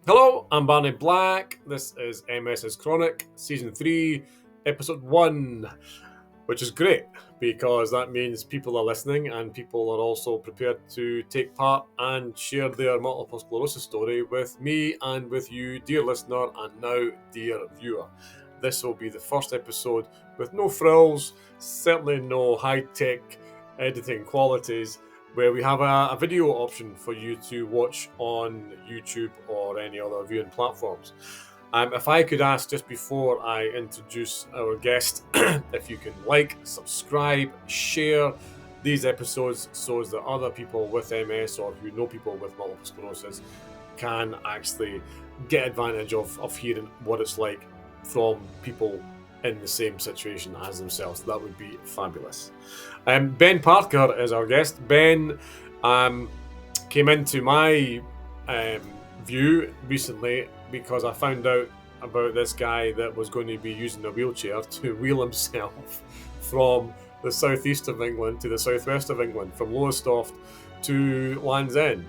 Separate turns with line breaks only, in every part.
Hello, I'm Barney Black. This is MSisChronic, Season 3, Episode 1, which is great because that means people are listening and people are also prepared to take part and share their multiple sclerosis story with me and with you, dear listener, and now dear viewer. This will be the first episode with no frills, certainly no high-tech editing qualities, where we have a video option for you to watch on YouTube or any other viewing platforms. If I could ask just before I introduce our guest, if you can like, subscribe, share these episodes so that other people with MS or who know people with multiple sclerosis can actually get advantage of hearing what it's like from people in the same situation as themselves. That would be fabulous. Ben Parker is our guest. Ben came into my view recently because I found out about this guy that was going to be using a wheelchair to wheel himself from the southeast of England to the southwest of England, from Lowestoft to Land's End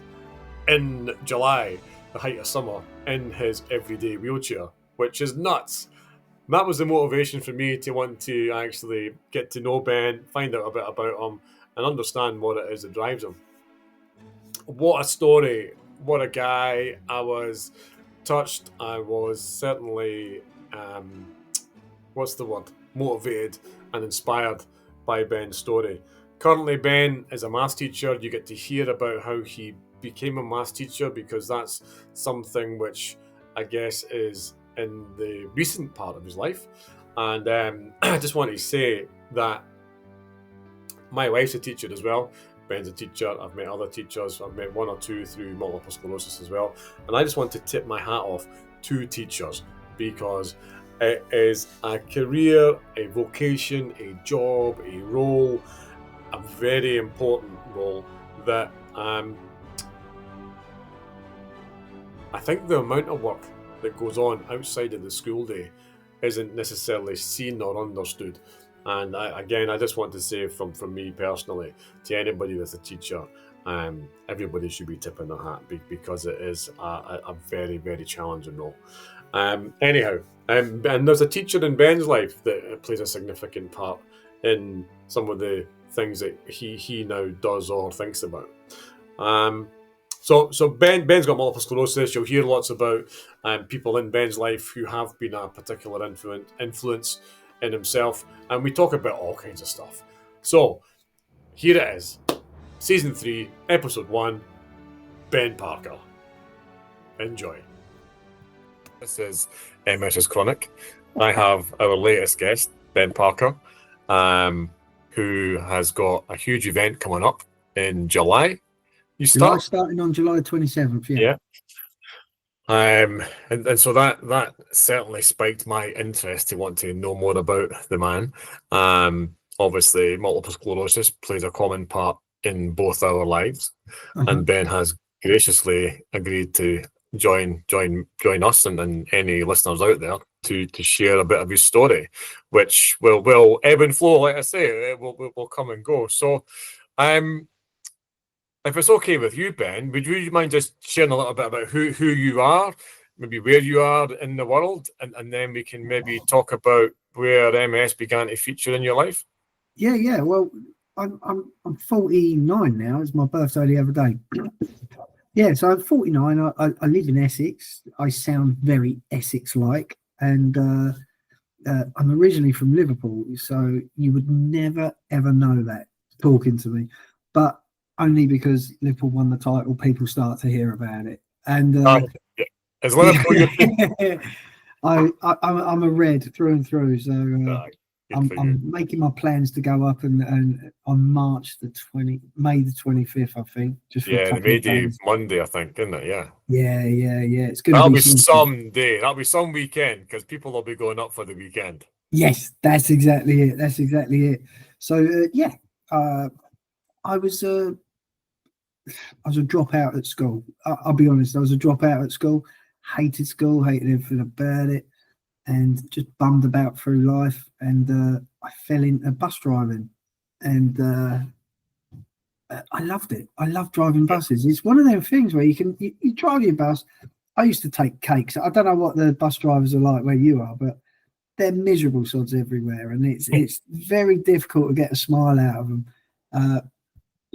in July, the height of summer, in his everyday wheelchair, which is nuts. That was the motivation for me to want to actually get to know Ben, find out a bit about him, and understand what it is that drives him. What a story. What a guy. I was touched. I was certainly, motivated and inspired by Ben's story. Currently, Ben is a maths teacher. You get to hear about how he became a maths teacher because that's something which I guess is in the recent part of his life. And I just want to say that my wife's a teacher as well. Ben's a teacher. I've met other teachers. I've met one or two through multiple sclerosis as well. And I just want to tip my hat off to teachers because it is a career, a vocation, a job, a role, a very important role that I think the amount of work that goes on outside of the school day isn't necessarily seen or understood. And I just want to say from me personally, to anybody that's a teacher, everybody should be tipping their hat because it is a very, very challenging role. Anyhow, and there's a teacher in Ben's life that plays a significant part in some of the things that he now does or thinks about. So Ben's got multiple sclerosis. You'll hear lots about people in Ben's life who have been a particular influence in himself, and we talk about all kinds of stuff. So here it is, Season 3, Episode 1, Ben Parker. Enjoy. This is MSisChronic. I have our latest guest, Ben Parker, who has got a huge event coming up in July.
Starting on July 27th, yeah.
And so that certainly spiked my interest to want to know more about the man. Obviously, multiple sclerosis plays a common part in both our lives, and Ben has graciously agreed to join us and any listeners out there to share a bit of his story, which will ebb and flow. Like I say, it will come and go. So, if it's okay with you, Ben, would you mind just sharing a little bit about who you are, maybe where you are in the world, and then we can maybe talk about where MS began to feature in your life?
Yeah. Well, I'm 49 now. It's my birthday the other day. Yeah, so I'm 49. I live in Essex. I sound very Essex-like, and I'm originally from Liverpool, so you would never ever know that talking to me, but only because Liverpool won the title, people start to hear about it. And
as Liverpool,
I'm a red through and through. So I'm making my plans to go up and on May the 25th, I think. Just
the May Day Monday, I think, isn't it? Yeah.
It's gonna be
some day. That'll be some weekend because people will be going up for the weekend.
Yes, that's exactly it. So I was a dropout at school. I'll be honest, I was a dropout at school. Hated school, hated everything about it, and just bummed about through life. And I fell into bus driving, and I loved it. I love driving buses. It's one of them things where you drive your bus. I used to take cakes. I don't know what the bus drivers are like where you are, but they're miserable sods everywhere, and it's very difficult to get a smile out of them.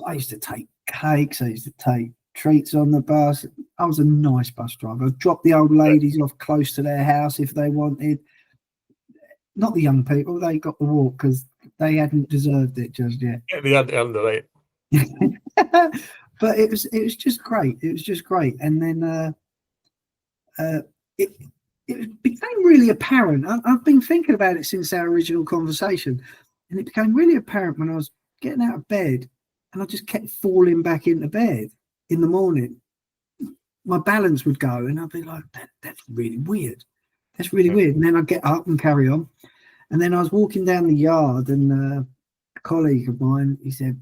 I used to take cakes. I used to take treats on the bus. I was a nice bus driver. I'd drop the old ladies off close to their house if they wanted. Not the young people. They got the walk because they hadn't deserved it just yet.
Yeah, they had earned the right.
But it was just great. It was just great. And then it became really apparent. I've been thinking about it since our original conversation, and it became really apparent when I was getting out of bed and I just kept falling back into bed in the morning. My balance would go and I'd be like, that's really weird. That's really weird. And then I'd get up and carry on. And then I was walking down the yard, and a colleague of mine, he said,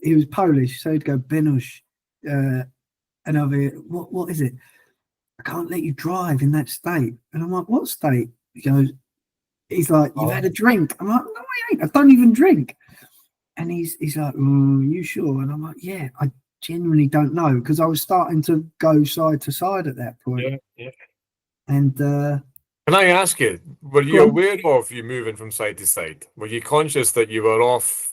he was Polish, so he'd go, Benush. And I'll be, what is it? I can't let you drive in that state. And I'm like, what state? He's like, you've had a drink. I'm like, no, I ain't. I don't even drink. And he's like, you sure? And I'm like, yeah, I genuinely don't know, because I was starting to go side to side at that point.
Yeah.
And
can I ask you, were you aware of you moving from side to side? Were you conscious that you were off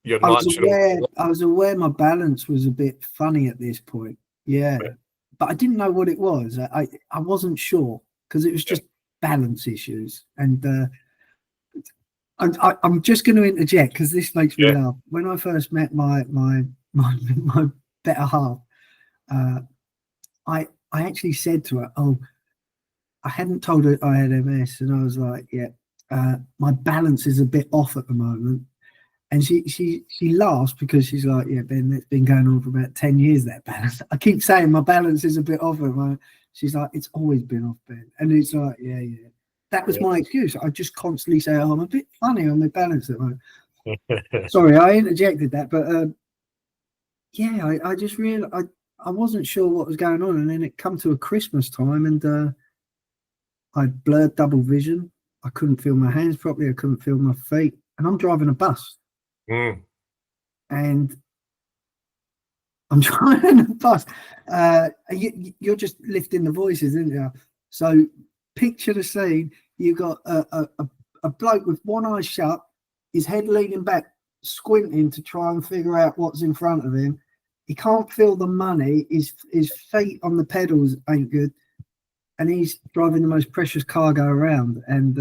your natural?
I was aware my balance was a bit funny at this point. Yeah. Right. But I didn't know what it was. I wasn't sure, because it was just balance issues. And I'm just going to interject, because this makes me laugh. When I first met my better half, I actually said to her, I hadn't told her I had MS, and I was like, my balance is a bit off at the moment. And she laughs, because she's like, yeah, Ben, it's been going on for about 10 years, that balance. I keep saying my balance is a bit off at the moment. She's like, it's always been off, Ben. And it's like, yeah. That was my excuse. I just constantly say, I'm a bit funny on my balance at the moment. Sorry, I interjected that, but I just realized I wasn't sure what was going on. And then it come to a Christmas time, and I blurred double vision. I couldn't feel my hands properly. I couldn't feel my feet. And I'm driving a bus. And I'm driving a bus. You're just lifting the voices, isn't you? So picture the scene. You got a bloke with one eye shut, his head leaning back, squinting to try and figure out what's in front of him. He can't feel the money. His feet on the pedals ain't good. And he's driving the most precious cargo around. And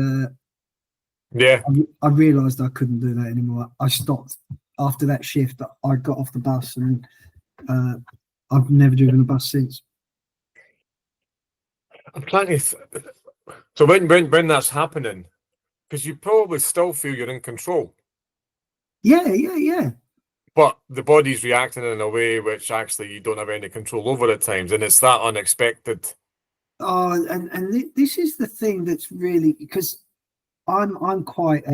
I realised I couldn't do that anymore. I stopped after that shift. I got off the bus, and I've never driven a bus since.
I'm trying to. So when that's happening, because you probably still feel you're in control.
Yeah.
But the body's reacting in a way which actually you don't have any control over at times, and it's that unexpected.
And this is the thing that's really, because I'm quite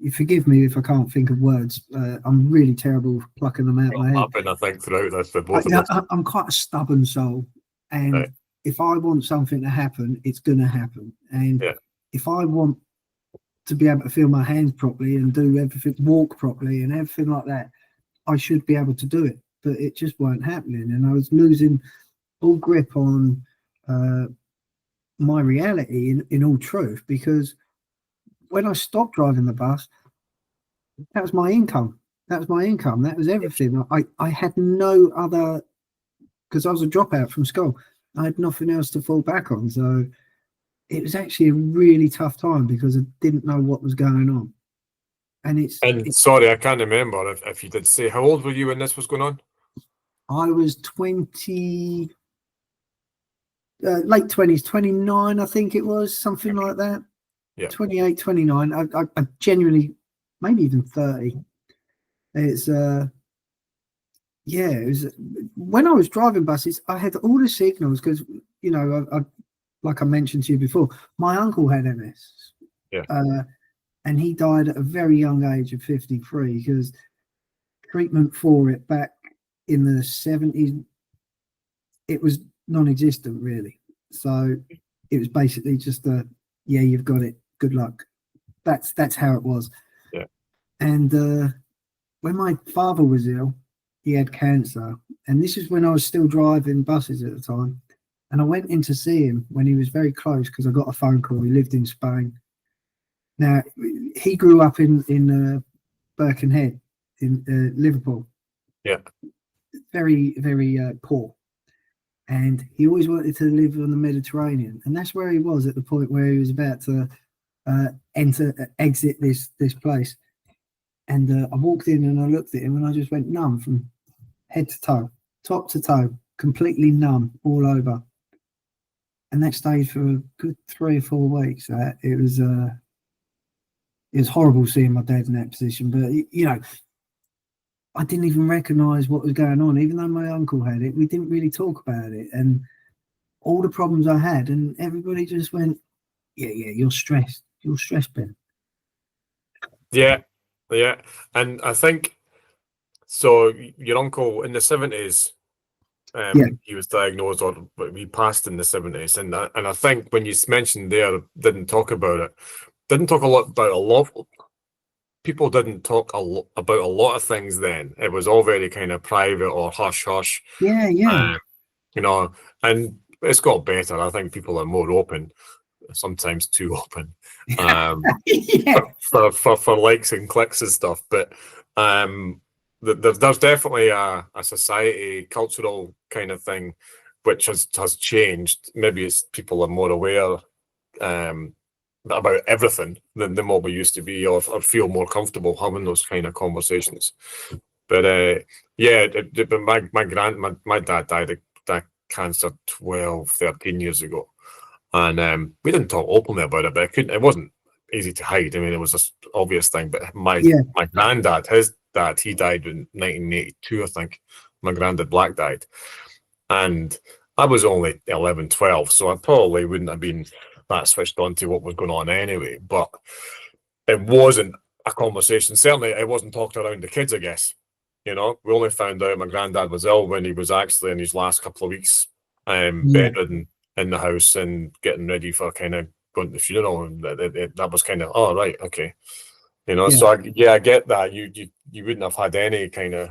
you forgive me if I can't think of words. I'm really terrible plucking them out of my head.
I think throughout this for both of us.
I'm quite a stubborn soul, and if I want something to happen, it's going to happen. And if I want to be able to feel my hands properly and do everything, walk properly and everything like that, I should be able to do it. But it just weren't happening, and I was losing all grip on my reality in all truth, because when I stopped driving the bus, that was my income. That was everything. I had no other, because I was a dropout from school. I had nothing else to fall back on. So it was actually a really tough time, because I didn't know what was going on. And
sorry, I can't remember if you did say, how old were you when this was going on?
I was 20, late 20s, 29, I think it was, something like that. 28, 29. I genuinely, maybe even 30. It's it was when I was driving buses, I had all the signals, because I like I mentioned to you before, my uncle had MS. And he died at a very young age of 53, because treatment for it back in the 70s, it was non-existent, really. So it was basically just you've got it, good luck. That's how it was. And when my father was ill, he had cancer, and this is when I was still driving buses at the time. And I went in to see him when he was very close because I got a phone call. He lived in Spain. Now he grew up in Birkenhead in Liverpool.
Yeah.
Very very poor, and he always wanted to live on the Mediterranean, and that's where he was at the point where he was about to exit this place. And I walked in and I looked at him and I just went numb from head to toe, top to toe, completely numb all over. And that stayed for a good 3 or 4 weeks. It was horrible seeing my dad in that position. But you know, I didn't even recognise what was going on, even though my uncle had it. We didn't really talk about it, and all the problems I had, and everybody just went, "Yeah, you're stressed. You're stressed, Ben."
Yeah, yeah, and I think so. Your uncle in the 70s,
Yeah,
he was diagnosed, or he passed in the 70s, and I think when you mentioned there, didn't talk about it, didn't talk a lot about a lot. People didn't talk about a lot of things then. It was all very kind of private or hush hush,
yeah,
uh, you know. And it's got better. I think people are more open, sometimes too open.
yeah,
For likes and clicks and stuff. But there's definitely a society cultural kind of thing which has changed. Maybe it's people are more aware about everything than what we used to be, or feel more comfortable having those kind of conversations. But yeah, but my dad died of that cancer 12, 13 years ago. And we didn't talk openly about it, but it wasn't easy to hide. I mean, it was an obvious thing. But my
yeah,
granddad, his dad, he died in 1982, I think. My granddad Black died. And I was only 11, 12, so I probably wouldn't have been that switched on to what was going on anyway. But it wasn't a conversation. Certainly, it wasn't talked around the kids, I guess. You know, we only found out my granddad was ill when he was actually in his last couple of weeks,
yeah,
bedridden in the house and getting ready for kind of going to the funeral. And that was kind of, oh, right, okay. You know,
yeah.
so I get that. You wouldn't have had any kind of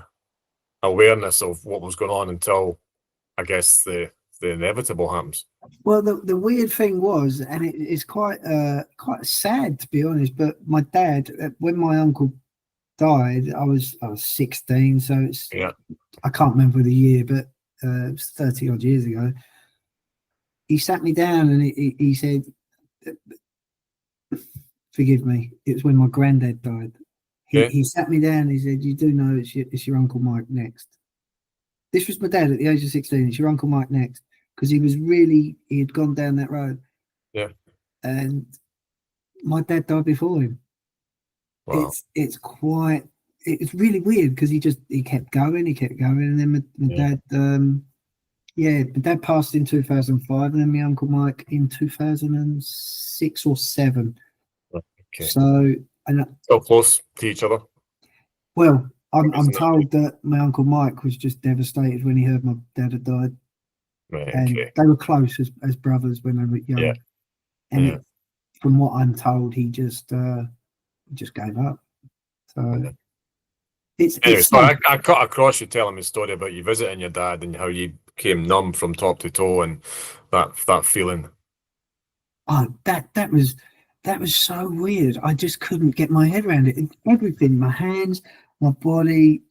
awareness of what was going on until, I guess, the inevitable happens.
Well, the weird thing was, and it's quite sad to be honest. But my dad, when my uncle died, I was 16, so
Yeah.
I can't remember the year, but it was 30 odd years ago. He sat me down and he said, "Forgive me." It was when my granddad died.
Okay.
He sat me down and he said, "You do know it's your Uncle Mike next." This was my dad at the age of 16. It's your Uncle Mike next, because he had gone down that road,
Yeah.
and my dad died before him.
Wow.
It's really weird because he kept going, and then my
Yeah.
dad, yeah, my dad passed in 2005, and then my Uncle Mike in 2006 or 7.
Okay.
So, and
So close to each other.
well, I'm
Isn't it?
told that my Uncle Mike was just devastated when he heard my dad had died,
Right.
and
Okay.
they were close as brothers when they were
Yeah.
young. And
Yeah.
from what I'm told, he just gave up. So
Yeah. Anyway,
it's
so
sad.
I cut across you telling me a story about you visiting your dad and how you became numb from top to toe and that feeling.
Oh, that was so weird. I just couldn't get my head around it. Everything, my hands, my body,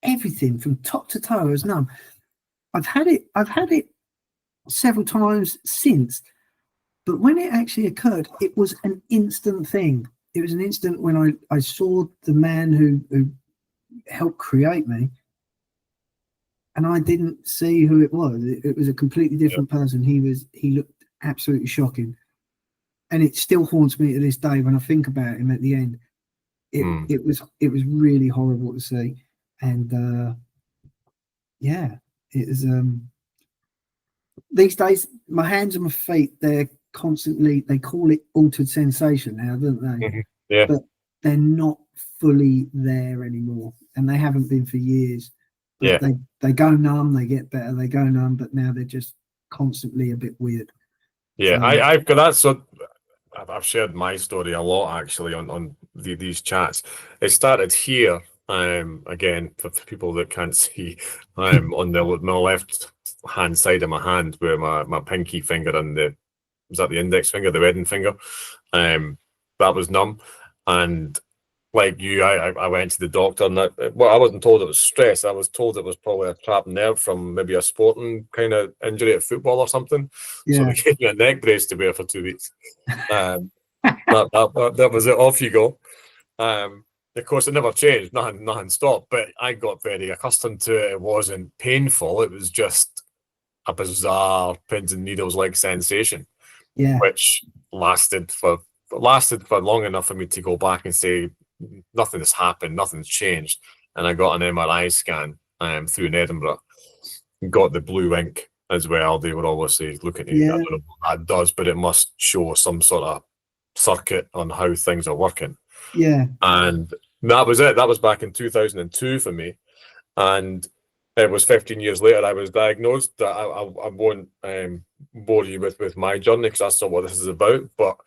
everything from top to toe was numb. I've had it several times since, but when it actually occurred, it was an instant thing. It was an instant when I saw the man who helped create me, and I didn't see who it was. It was a completely
Yeah.
different person. He looked absolutely shocking, and it still haunts me to this day when I think about him at the end. It
Mm.
it was really horrible to see, and yeah, it is. These days, my hands and my feet, they call it altered sensation now, don't they?
Mhm. Yeah.
But they're not fully there anymore, and they haven't been for years. But
Yeah.
they go numb, they get better, they go numb, but now they're just constantly a bit weird.
Yeah.
So
I've got that. So I've shared my story a lot actually on these chats. It started here Again, for people that can't see, on my left hand side of my hand, where my pinky finger and was that the index finger, the wedding finger, that was numb. And like you, I went to the doctor, and well, I wasn't told it was stress. I was told it was probably a trapped nerve from maybe a sporting kind of injury at football or something. So
Yeah.
they gave me a neck brace to wear for 2 weeks. That was it. Off you go. Of course, it never changed. Nothing stopped. But I got very accustomed to it. It wasn't painful. It was just a bizarre pins and needles like sensation,
Yeah.
which lasted for long enough for me to go back and say nothing has happened, nothing's changed. And I got an MRI scan through in Edinburgh. Got the blue ink as well. They were obviously looking at it. I
Yeah.
don't know what that does, but it must show some sort of circuit on how things are working.
Yeah.
And that was it. That was back in 2002 for me. And it was 15 years later I was diagnosed. That I won't bore you with my journey, because that's not what this is about. But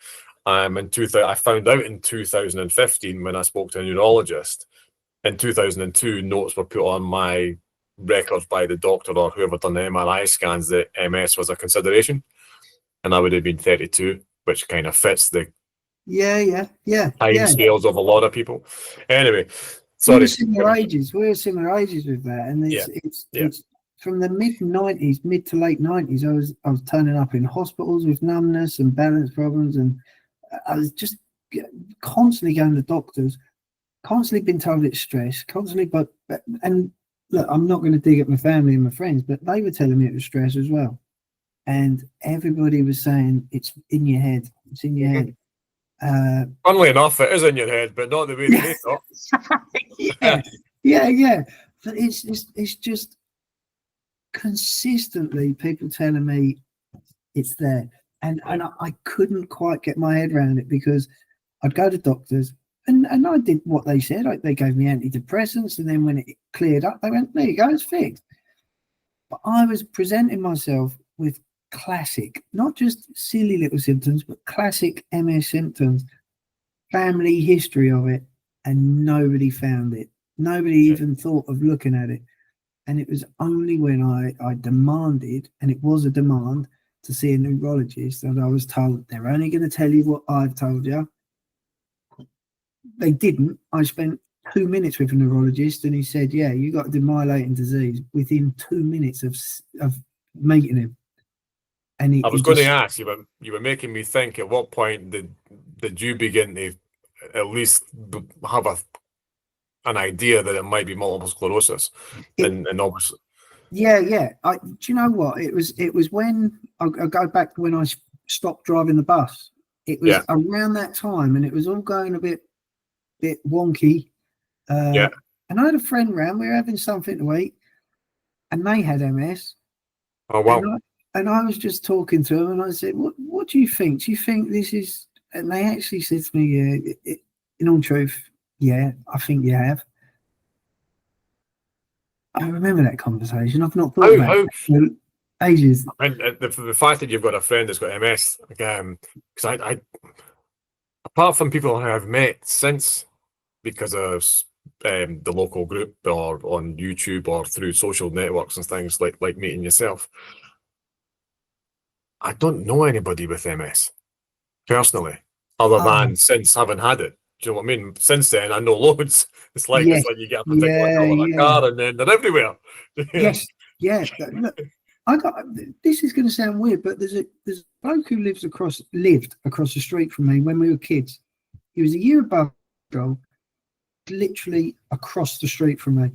I found out in 2015 when I spoke to a neurologist. In 2002, notes were put on my records by the doctor or whoever done the MRI scans that MS was a consideration, and I would have been 32, which kind of fits the time scales of a lot of people. Anyway, sorry.
We're similar ages. We're similar ages with that, and it's from the mid-90s, mid to late 90s. I was turning up in hospitals with numbness and balance problems, and I was just constantly going to doctors, constantly been told it's stress, constantly. And look, I'm not going to dig at my family and my friends, but they were telling me it was stress as well, and everybody was saying it's in your head. It's in your head.
Funnily enough, it is in your head, but not the way they thought.
yeah. But it's just consistently people telling me it's there, and I couldn't quite get my head around it, because I'd go to doctors and I did what they said. They gave me antidepressants, and then when it cleared up, they went, "There you go, it's fixed." But I was presenting myself with classic, not just silly little symptoms, but classic MS symptoms, family history of it, and nobody found it. Nobody even thought of looking at it. And it was only when I demanded, and it was a demand, to see a neurologist, that I was told they're only going to tell you what I've told you. They didn't. I spent 2 minutes with a neurologist, and he said, "Yeah, you got a demyelinating disease," within 2 minutes of meeting him. And
I was going to ask you, you were making me think. At what point did you begin to at least have an idea that it might be multiple sclerosis? And obviously,
yeah. Do you know what? It was when I go back to when I stopped driving the bus. It was around that time, and it was all going a bit wonky. And I had a friend round. We were having something to eat, and they had MS.
Oh wow!
And I was just talking to them, and I said, "What do you think? Do you think this is?" And they actually said to me, "In all truth, yeah, I think you have." I remember that conversation. I've not thought about it for ages.
And the fact that you've got a friend that's got MS, because I apart from people I've met since, because of the local group or on YouTube or through social networks and things like meeting yourself, I don't know anybody with MS personally, other than since having had it. Do you know what I mean? Since then, I know loads. It's like you get a particular colour of a car, and then they're everywhere.
Yes, yeah. Look, this is going to sound weird, but there's a bloke who lived across the street from me when we were kids. He was a year above Joel, literally across the street from me.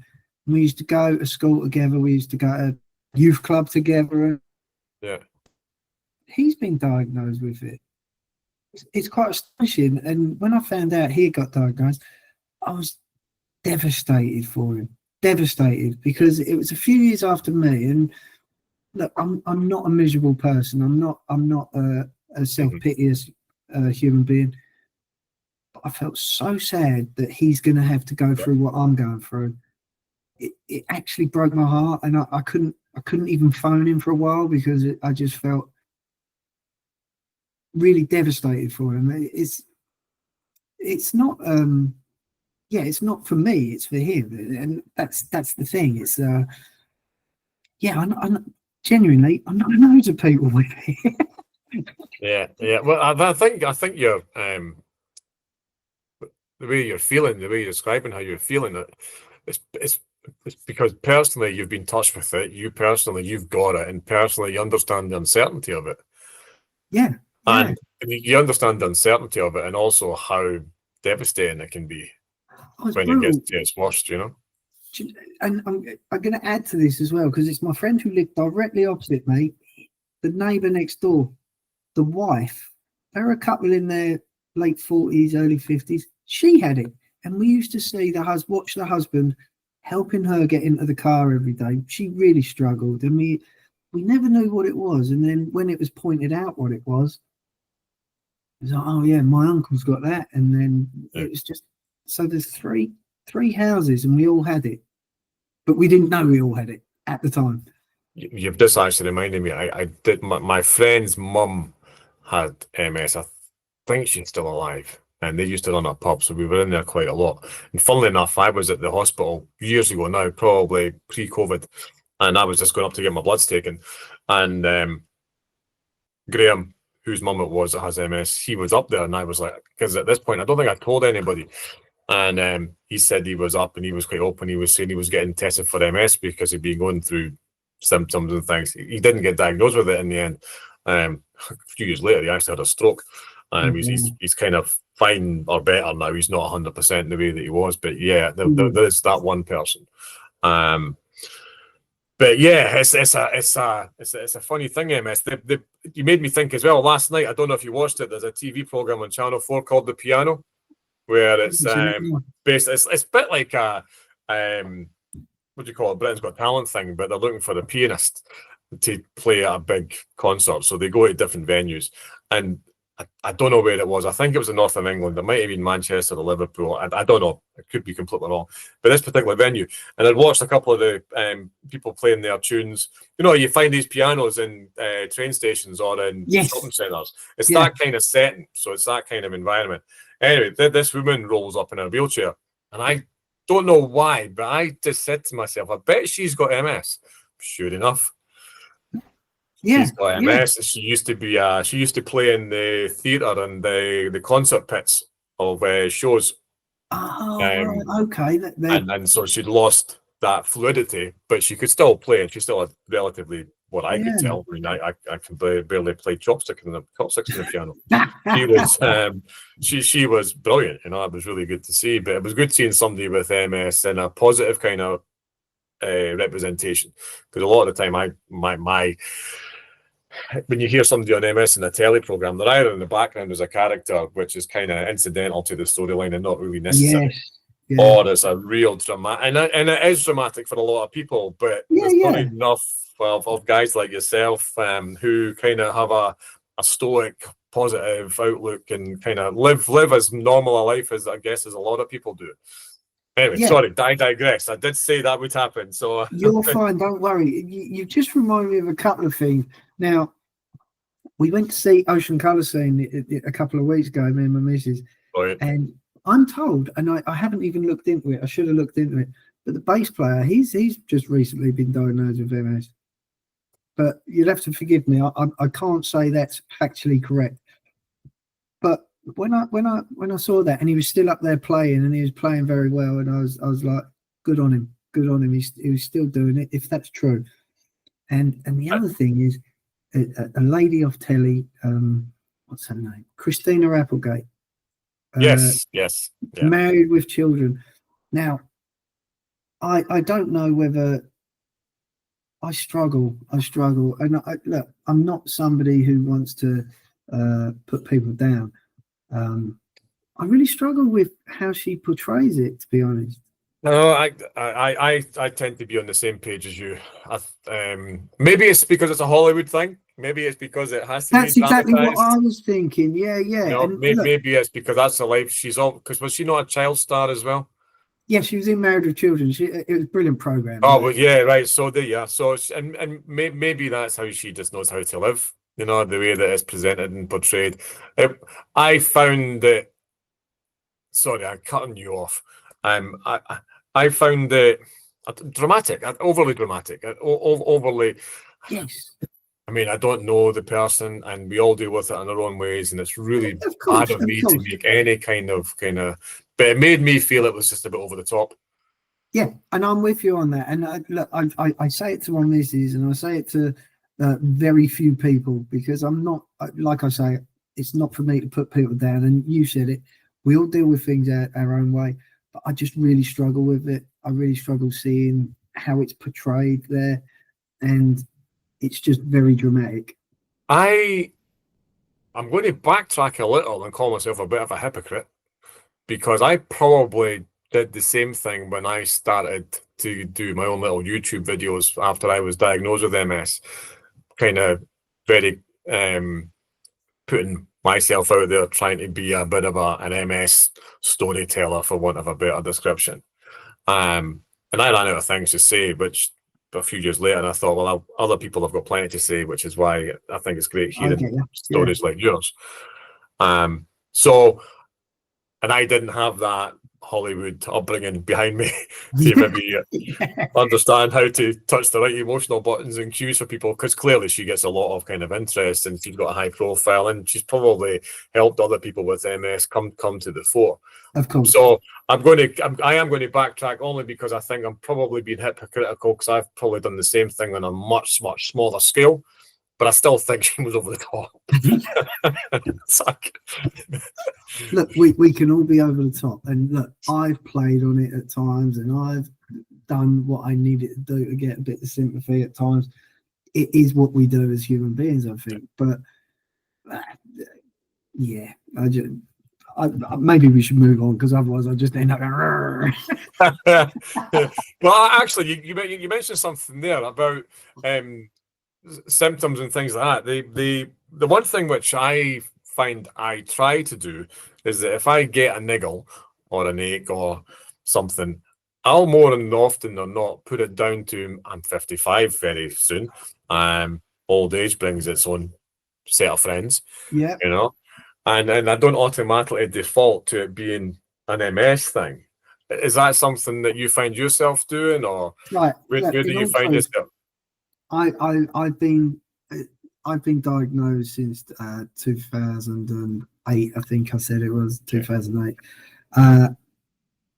We used to go to school together. We used to go to youth club together.
Yeah.
He's been diagnosed with it. It's quite astonishing. And when I found out he got diagnosed, I was devastated for him. Devastated, because it was a few years after me. And look, I'm not a miserable person. I'm not a self-piteous human being. But I felt so sad that he's going to have to go through what I'm going through. It actually broke my heart, and I couldn't even phone him for a while, because I just felt really devastated for him. It's not yeah, it's not for me, it's for him, and that's the thing. It's yeah, I'm genuinely, I know loads of people with it.
Yeah. Well, I think you're the way you're feeling, the way you're describing how you're feeling it, it's because personally you've been touched with it. You personally, you've got it, and personally, you understand the uncertainty of it.
Yeah, yeah.
And you understand the uncertainty of it, and also how devastating it can be
Oh, it's
when it gets
brutal.
to its worst.
And I'm going to add to this as well, because it's my friend who lived directly opposite me, the neighbour next door, the wife. They're a couple in their late 40s, early 50s. She had it, and we used to see watch the husband helping her get into the car every day. She really struggled, and we never knew what it was. And then when it was pointed out what it was like, oh yeah, my uncle's got that. And then it was just, so there's three houses, and we all had it, but we didn't know we all had it at the time.
You've just actually reminded me. I did. My friend's mum had MS. I think she's still alive, and they used to run a pub, so we were in there quite a lot. And funnily enough, I was at the hospital years ago now, probably pre-COVID, and I was just going up to get my bloods taken, and Graham, whose mum it was that has MS, he was up there, and I was like, because at this point I don't think I told anybody. And he said he was up and he was quite open. He was saying he was getting tested for MS because he'd been going through symptoms and things. He didn't get diagnosed with it in the end. A few years later, he actually had a stroke. He's kind of fine or better now. He's not 100% the way that he was, but yeah, there is that one person. But yeah, it's a funny thing, MS. You made me think as well last night. I don't know if you watched it. There's a TV program on Channel 4 called The Piano, where it's based. It's a bit like a what do you call it? Britain's Got Talent thing, but they're looking for a pianist to play at a big concert. So they go to different venues, and I don't know where it was. I think it was in north of England. It might have been Manchester or Liverpool. I don't know. It could be completely wrong. But this particular venue, and I'd watched a couple of the people playing their tunes. You find these pianos in train stations or in shopping centres. It's that kind of setting. So it's that kind of environment. Anyway, this woman rolls up in her wheelchair, and I don't know why, but I just said to myself, I bet she's got MS. Sure enough. She's got MS. She used to play in the theatre and the concert pits of shows.
Oh, right, okay.
And so she'd lost that fluidity, but she could still play, and she still had relatively what I could tell. I mean, I can barely play chopsticks in the piano. She was brilliant. It was really good to see. But it was good seeing somebody with MS in a positive kind of representation, because a lot of the time when you hear somebody on MS in a telly program, they're either in the background as a character, which is kind of incidental to the storyline and not really necessary, or it's a real dramatic, and it is dramatic for a lot of people, but there's not enough of guys like yourself who kind of have a stoic, positive outlook and kind of live as normal a life as I guess as a lot of people do. Anyway, sorry, I digress. I did say that would happen, so
you're fine. Don't worry. You just remind me of a couple of things. Now, we went to see Ocean Colour Scene a couple of weeks ago, me and my missus, and I'm told, and I haven't even looked into it. I should have looked into it. But the bass player, he's just recently been diagnosed with MS. But you'll have to forgive me. I can't say that's factually correct. But when I saw that, and he was still up there playing, and he was playing very well, and I was like, good on him. He was still doing it, if that's true. And the other thing is, a lady off telly, what's her name? Christina Applegate.
Yes.
Married with children. Now, I don't know whether I struggle, and look, I'm not somebody who wants to put people down. I really struggle with how she portrays it, to be honest.
No, I tend to be on the same page as you. Maybe it's because it's a Hollywood thing. Maybe it's because it has to.
That's exactly what I was thinking. Yeah.
Maybe it's because that's the life she's on. Because was she not a child star as well?
Yeah, she was in Married with Children. It was a brilliant program.
Oh, well, yeah, right. So maybe that's how she just knows how to live. The way that it's presented and portrayed. I found that. Sorry, I'm cutting you off. I found it dramatic, overly dramatic, overly.
Yes,
I mean, I don't know the person, and we all deal with it in our own ways, and it's really
of
bad
course,
of
of
me to
course.
make any kind of. But it made me feel it was just a bit over the top.
Yeah, and I'm with you on that. And look, I say it to my missus, and I say it to very few people, because I'm not, like I say, it's not for me to put people down. And you said it, we all deal with things our own way, but I just really struggle with it. I really struggle seeing how it's portrayed there, and it's just very dramatic.
I'm going to backtrack a little and call myself a bit of a hypocrite, because I probably did the same thing when I started to do my own little YouTube videos after I was diagnosed with MS. Kind of very putting myself out there, trying to be a bit of an MS storyteller, for want of a better description. And I ran out of things to say, which a few years later, I thought, well, other people have got plenty to say, which is why I think it's great
I
hearing
get you. Yeah.
stories like yours. So, and I didn't have that Hollywood upbringing behind me to maybe
Yeah.
understand how to touch the right emotional buttons and cues for people, because clearly she gets a lot of kind of interest and she's got a high profile, and she's probably helped other people with MS come to the fore.
Of course.
So I am going to backtrack, only because I think I'm probably being hypocritical, because I've probably done the same thing on a much smaller scale, but I still think she was over the top. It's like...
Look, we can all be over the top, and look, I've played on it at times, and I've done what I needed to do to get a bit of sympathy at times. It is what we do as human beings, I think. But yeah, maybe we should move on, because otherwise I just end up going.
Well, actually, you mentioned something there about symptoms and things like that. The one thing which I find I try to do is that if I get a niggle or an ache or something, I'll more than often than not put it down to, I'm 55 very soon. Old age brings its own set of friends.
Yeah.
You know, and I don't automatically default to it being an MS thing. Is that something that you find yourself doing, or
Right.
where do you find yourself?
I've been diagnosed since 2008. I think I said it was 2008.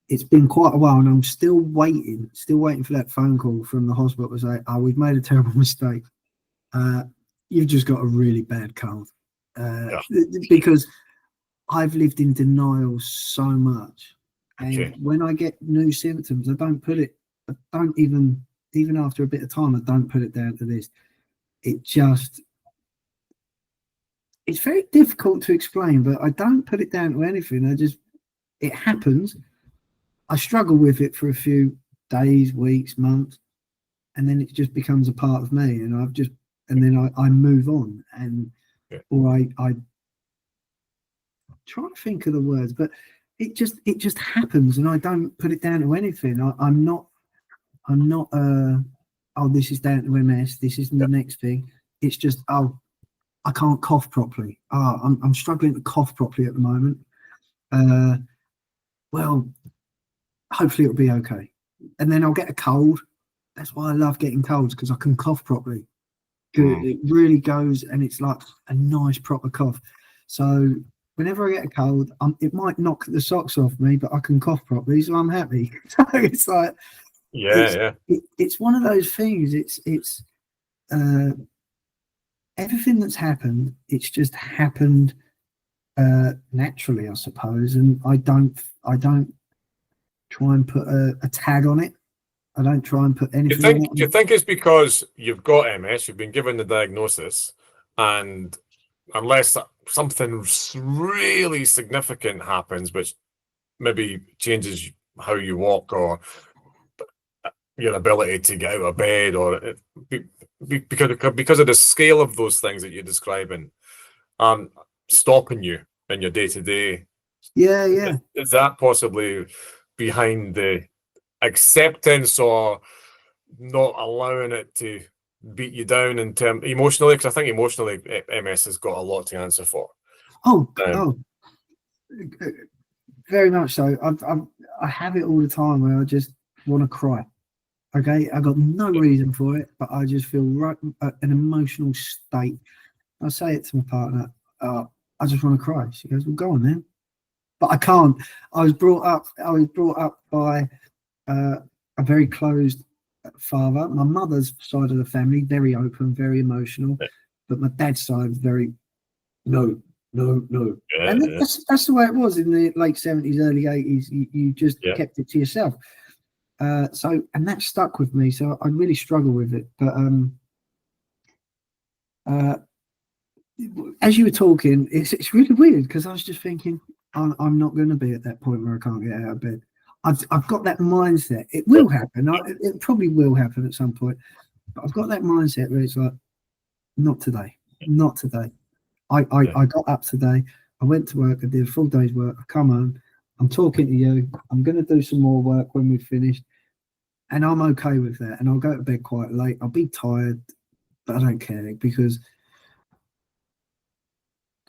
It's been quite a while, and I'm still waiting for that phone call from the hospital to say, "Oh, we've made a terrible mistake. You've just got a really bad cold." Because I've lived in denial so much, and when I get new symptoms, I don't even after a bit of time, I don't put it down to this. It's very difficult to explain, but I don't put it down to anything. It happens. I struggle with it for a few days, weeks, months, and then it just becomes a part of me, and then I move on, or I try to think of the words, but it just happens, and I don't put it down to anything. I'm not oh, this is down to MS, this isn't the next thing. It's just, oh, I can't cough properly. Oh, I'm struggling to cough properly at the moment. Well, hopefully it'll be okay. And then I'll get a cold. That's why I love getting colds, because I can cough properly. It really goes, and it's like a nice proper cough. So whenever I get a cold, it might knock the socks off me, but I can cough properly, so I'm happy. So it's like, it's one of those things. It's everything that's happened. It's just happened naturally, I suppose. And I don't try and put a tag on it. I don't try and put anything.
Do you think it's because you've got MS, you've been given the diagnosis, and unless something really significant happens, which maybe changes how you walk or your ability to get out of bed, or because of the scale of those things that you're describing, stopping you in your day-to-day.
Yeah.
Is that possibly behind the acceptance or not allowing it to beat you down in terms emotionally? Because I think emotionally MS has got a lot to answer for.
very much so. I have it all the time where I just want to cry. Okay, I got no reason for it, but I just feel an emotional state. I say it to my partner. I just want to cry. She goes, "Well, go on then," but I can't. I was brought up by a very closed father. My mother's side of the family, very open, very emotional, but my dad's side was very no.
Yeah,
And that's the way it was in the late 70s, early 80s. You just kept it to yourself. So, and that stuck with me. So I really struggle with it. But as you were talking, it's really weird because I was just thinking, I'm not going to be at that point where I can't get out of bed. I've got that mindset. It will happen. It probably will happen at some point. But I've got that mindset where it's like, not today, not today. I got up today. I went to work. I did a full day's work. I come home. I'm talking to you. I'm going to do some more work when we've finished. And I'm okay with that. And I'll go to bed quite late. I'll be tired, but I don't care because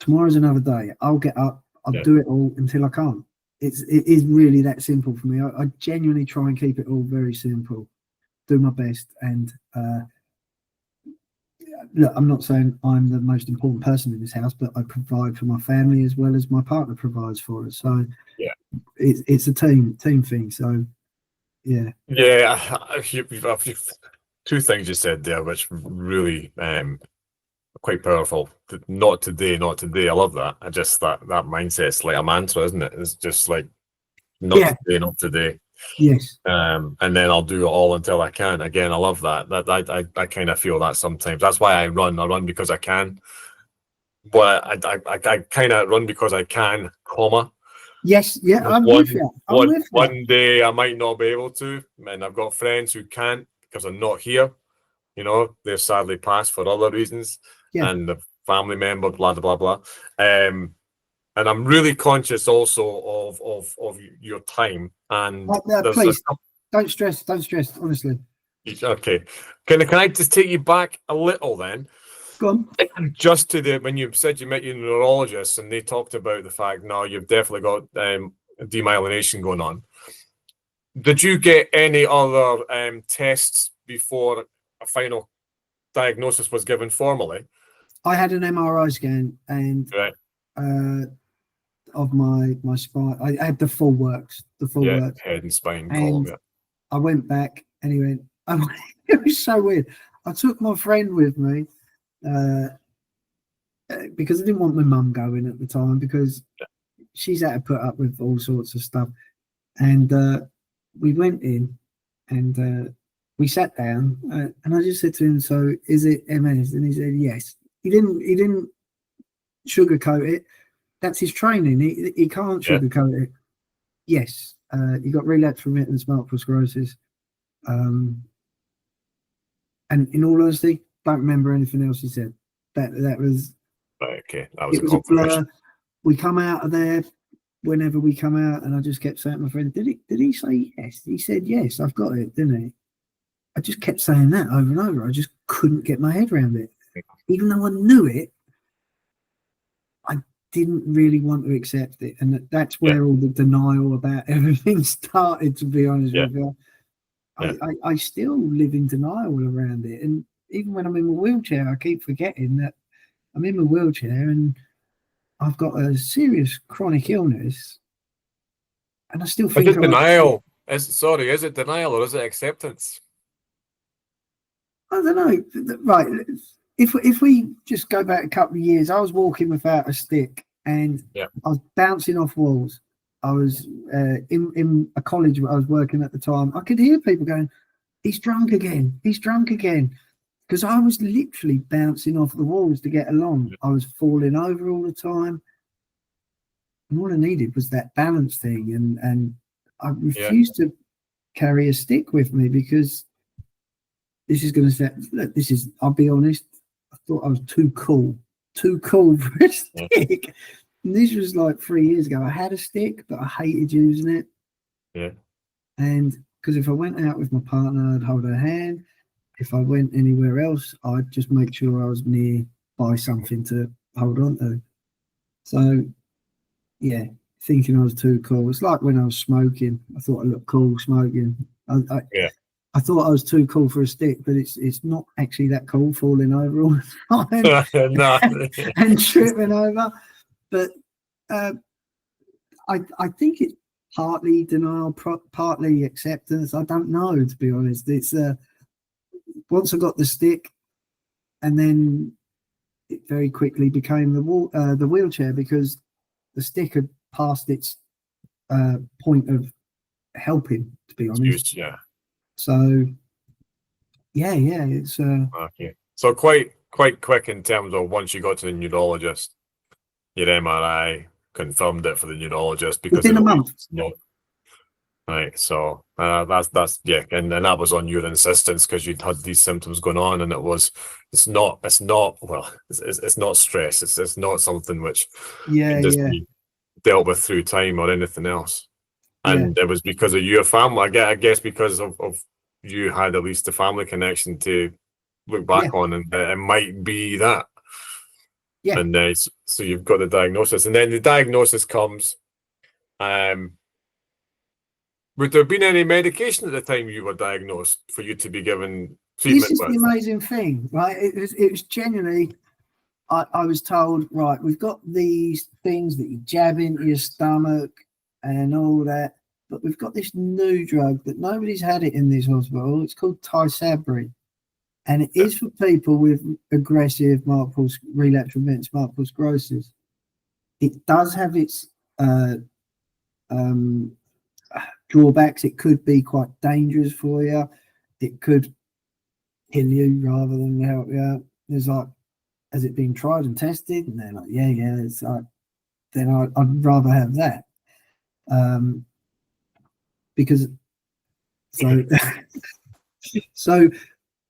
tomorrow's another day. I'll get up. I'll do it all until I can't. It is really that simple for me. I genuinely try and keep it all very simple. Do my best. And look, I'm not saying I'm the most important person in this house, but I provide for my family as well as my partner provides for us. So it's a team thing. So yeah.
Two things you said there, which really quite powerful. Not today, not today. I love that. I just that mindset's like a mantra, isn't it? It's just like not today, not today.
Yes.
And then I'll do it all until I can. Again, I love that. I kind of feel that sometimes. That's why I run. I run because I can. But I kind of run because I can, comma.
Yes, I'm with you.
One day I might not be able to, and I've got friends who can't because I'm not here. You know, they've sadly passed for other reasons, and the family member, blah blah blah. And I'm really conscious also of your time. And
please don't stress, honestly.
Okay, can I just take you back a little then?
Go on.
Just to when you said you met your neurologist and they talked about the fact now you've definitely got demyelination going on. Did you get any other tests before a final diagnosis was given formally?
I had an MRI scan and of my spine. I had the full works,
head and spine column.
I went back and he went. It was so weird. I took my friend with me because I didn't want my mum going at the time because she's had to put up with all sorts of stuff. And we went in and we sat down and I just said to him, "So is it MS?" And he said, "Yes." He didn't sugarcoat it. That's his training. He can't sugarcoat it. Yes, he got relapsed remittent multiple sclerosis. And in all honesty, don't remember anything else he said. That was
okay. That was
a blur. We come out of there whenever we come out, and I just kept saying to my friend, "Did he say yes?" He said yes. I've got it, didn't he? I just kept saying that over and over. I just couldn't get my head around it, even though I knew it. I didn't really want to accept it, and that's where all the denial about everything started. To be honest with you. I still live in denial around it. And even when I'm in my wheelchair, I keep forgetting that I'm in my wheelchair and I've got a serious chronic illness. And I still think...
Is it denial? Is it denial or is it acceptance?
I don't know. Right. If we just go back a couple of years, I was walking without a stick and I was bouncing off walls. I was in a college where I was working at the time. I could hear people going, "He's drunk again. He's drunk again." Because I was literally bouncing off the walls to get along. I was falling over all the time. And all I needed was that balance thing. And I refused to carry a stick with me because this is going to say, look, I'll be honest, I thought I was too cool for a stick. And this was like 3 years ago. I had a stick, but I hated using it.
Yeah.
And because if I went out with my partner, I'd hold her hand. If I went anywhere else, I'd just make sure I was near by something to hold on to. So, yeah, thinking I was too cool. It's like when I was smoking. I thought I looked cool smoking. I thought I was too cool for a stick, but it's not actually that cool, falling over all the time
No.
and tripping over. But I think it's partly denial, partly acceptance. I don't know, to be honest. It's once I got the stick, and then it very quickly became the wheelchair, because the stick had passed its point of helping, to be honest.
Yeah.
So yeah, it's
okay. So quite quick in terms of once you got to the neurologist, your MRI confirmed it for the neurologist because
within a month.
No. Right, so that's yeah, and that was on your insistence because you'd had these symptoms going on, and it's not stress. It's not something which can just be dealt with through time or anything else. And it was because of your family. I guess because of you had at least a family connection to look back on, and it might be that.
Yeah.
And so you've got the diagnosis, and then the diagnosis comes. Would there have been any medication at the time you were diagnosed for you to be given treatment?
This is the amazing thing, right? It was genuinely, I was told, right, we've got these things that you jab into your stomach and all that, but we've got this new drug that nobody's had it in this hospital. It's called Tysabri, and it is for people with aggressive relapse remittent multiple sclerosis. It does have its drawbacks. It could be quite dangerous for you. It could kill you rather than help you out. There's like, has it been tried and tested? And they're like, yeah. It's like, then I'd rather have that. Because so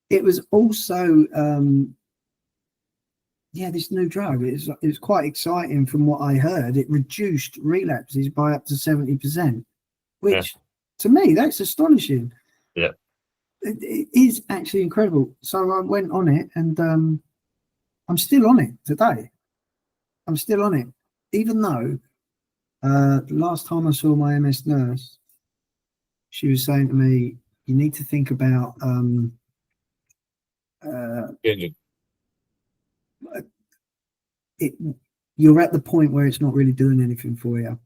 it was also this new drug. It's quite exciting from what I heard. It reduced relapses by up to 70%. Which to me, that's astonishing.
Yeah,
it is actually incredible. So I went on it, and I'm still on it today. I'm still on it, even though the last time I saw my MS nurse, she was saying to me, "You need to think about you're at the point where it's not really doing anything for you.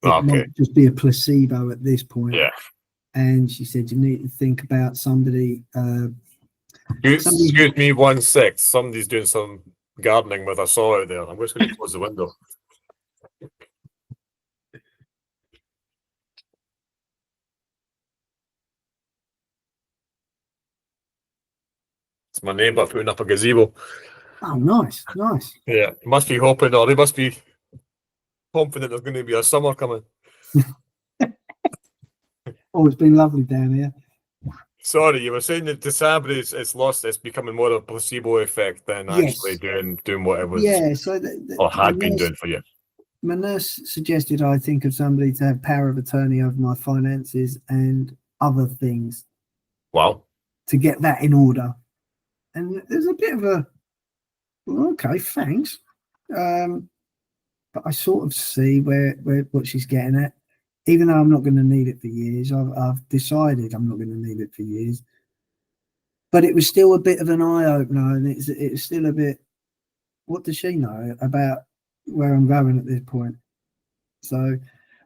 It might just be a placebo at this point."
Yeah.
And she said, you need to think about somebody.
Excuse me 1 sec. Somebody's doing some gardening with a saw out there. I'm just going to close the window. It's my neighbour putting up a gazebo.
Oh, nice.
Yeah, must be hoping, or they must be confident there's going to be a summer coming.
Oh, it's been lovely down here.
Sorry, you were saying that the Sabri it's becoming more of a placebo effect than actually doing what it was.
Yeah, so
or had been doing for you.
My nurse suggested I think of somebody to have power of attorney over my finances and other things.
Wow.
To get that in order. And there's a bit of a, well, okay, thanks. But I sort of see where what she's getting at. Even though I'm not going to need it for years, I've decided I'm not going to need it for years. But it was still a bit of an eye opener, and it's still a bit. What does she know about where I'm going at this point? So,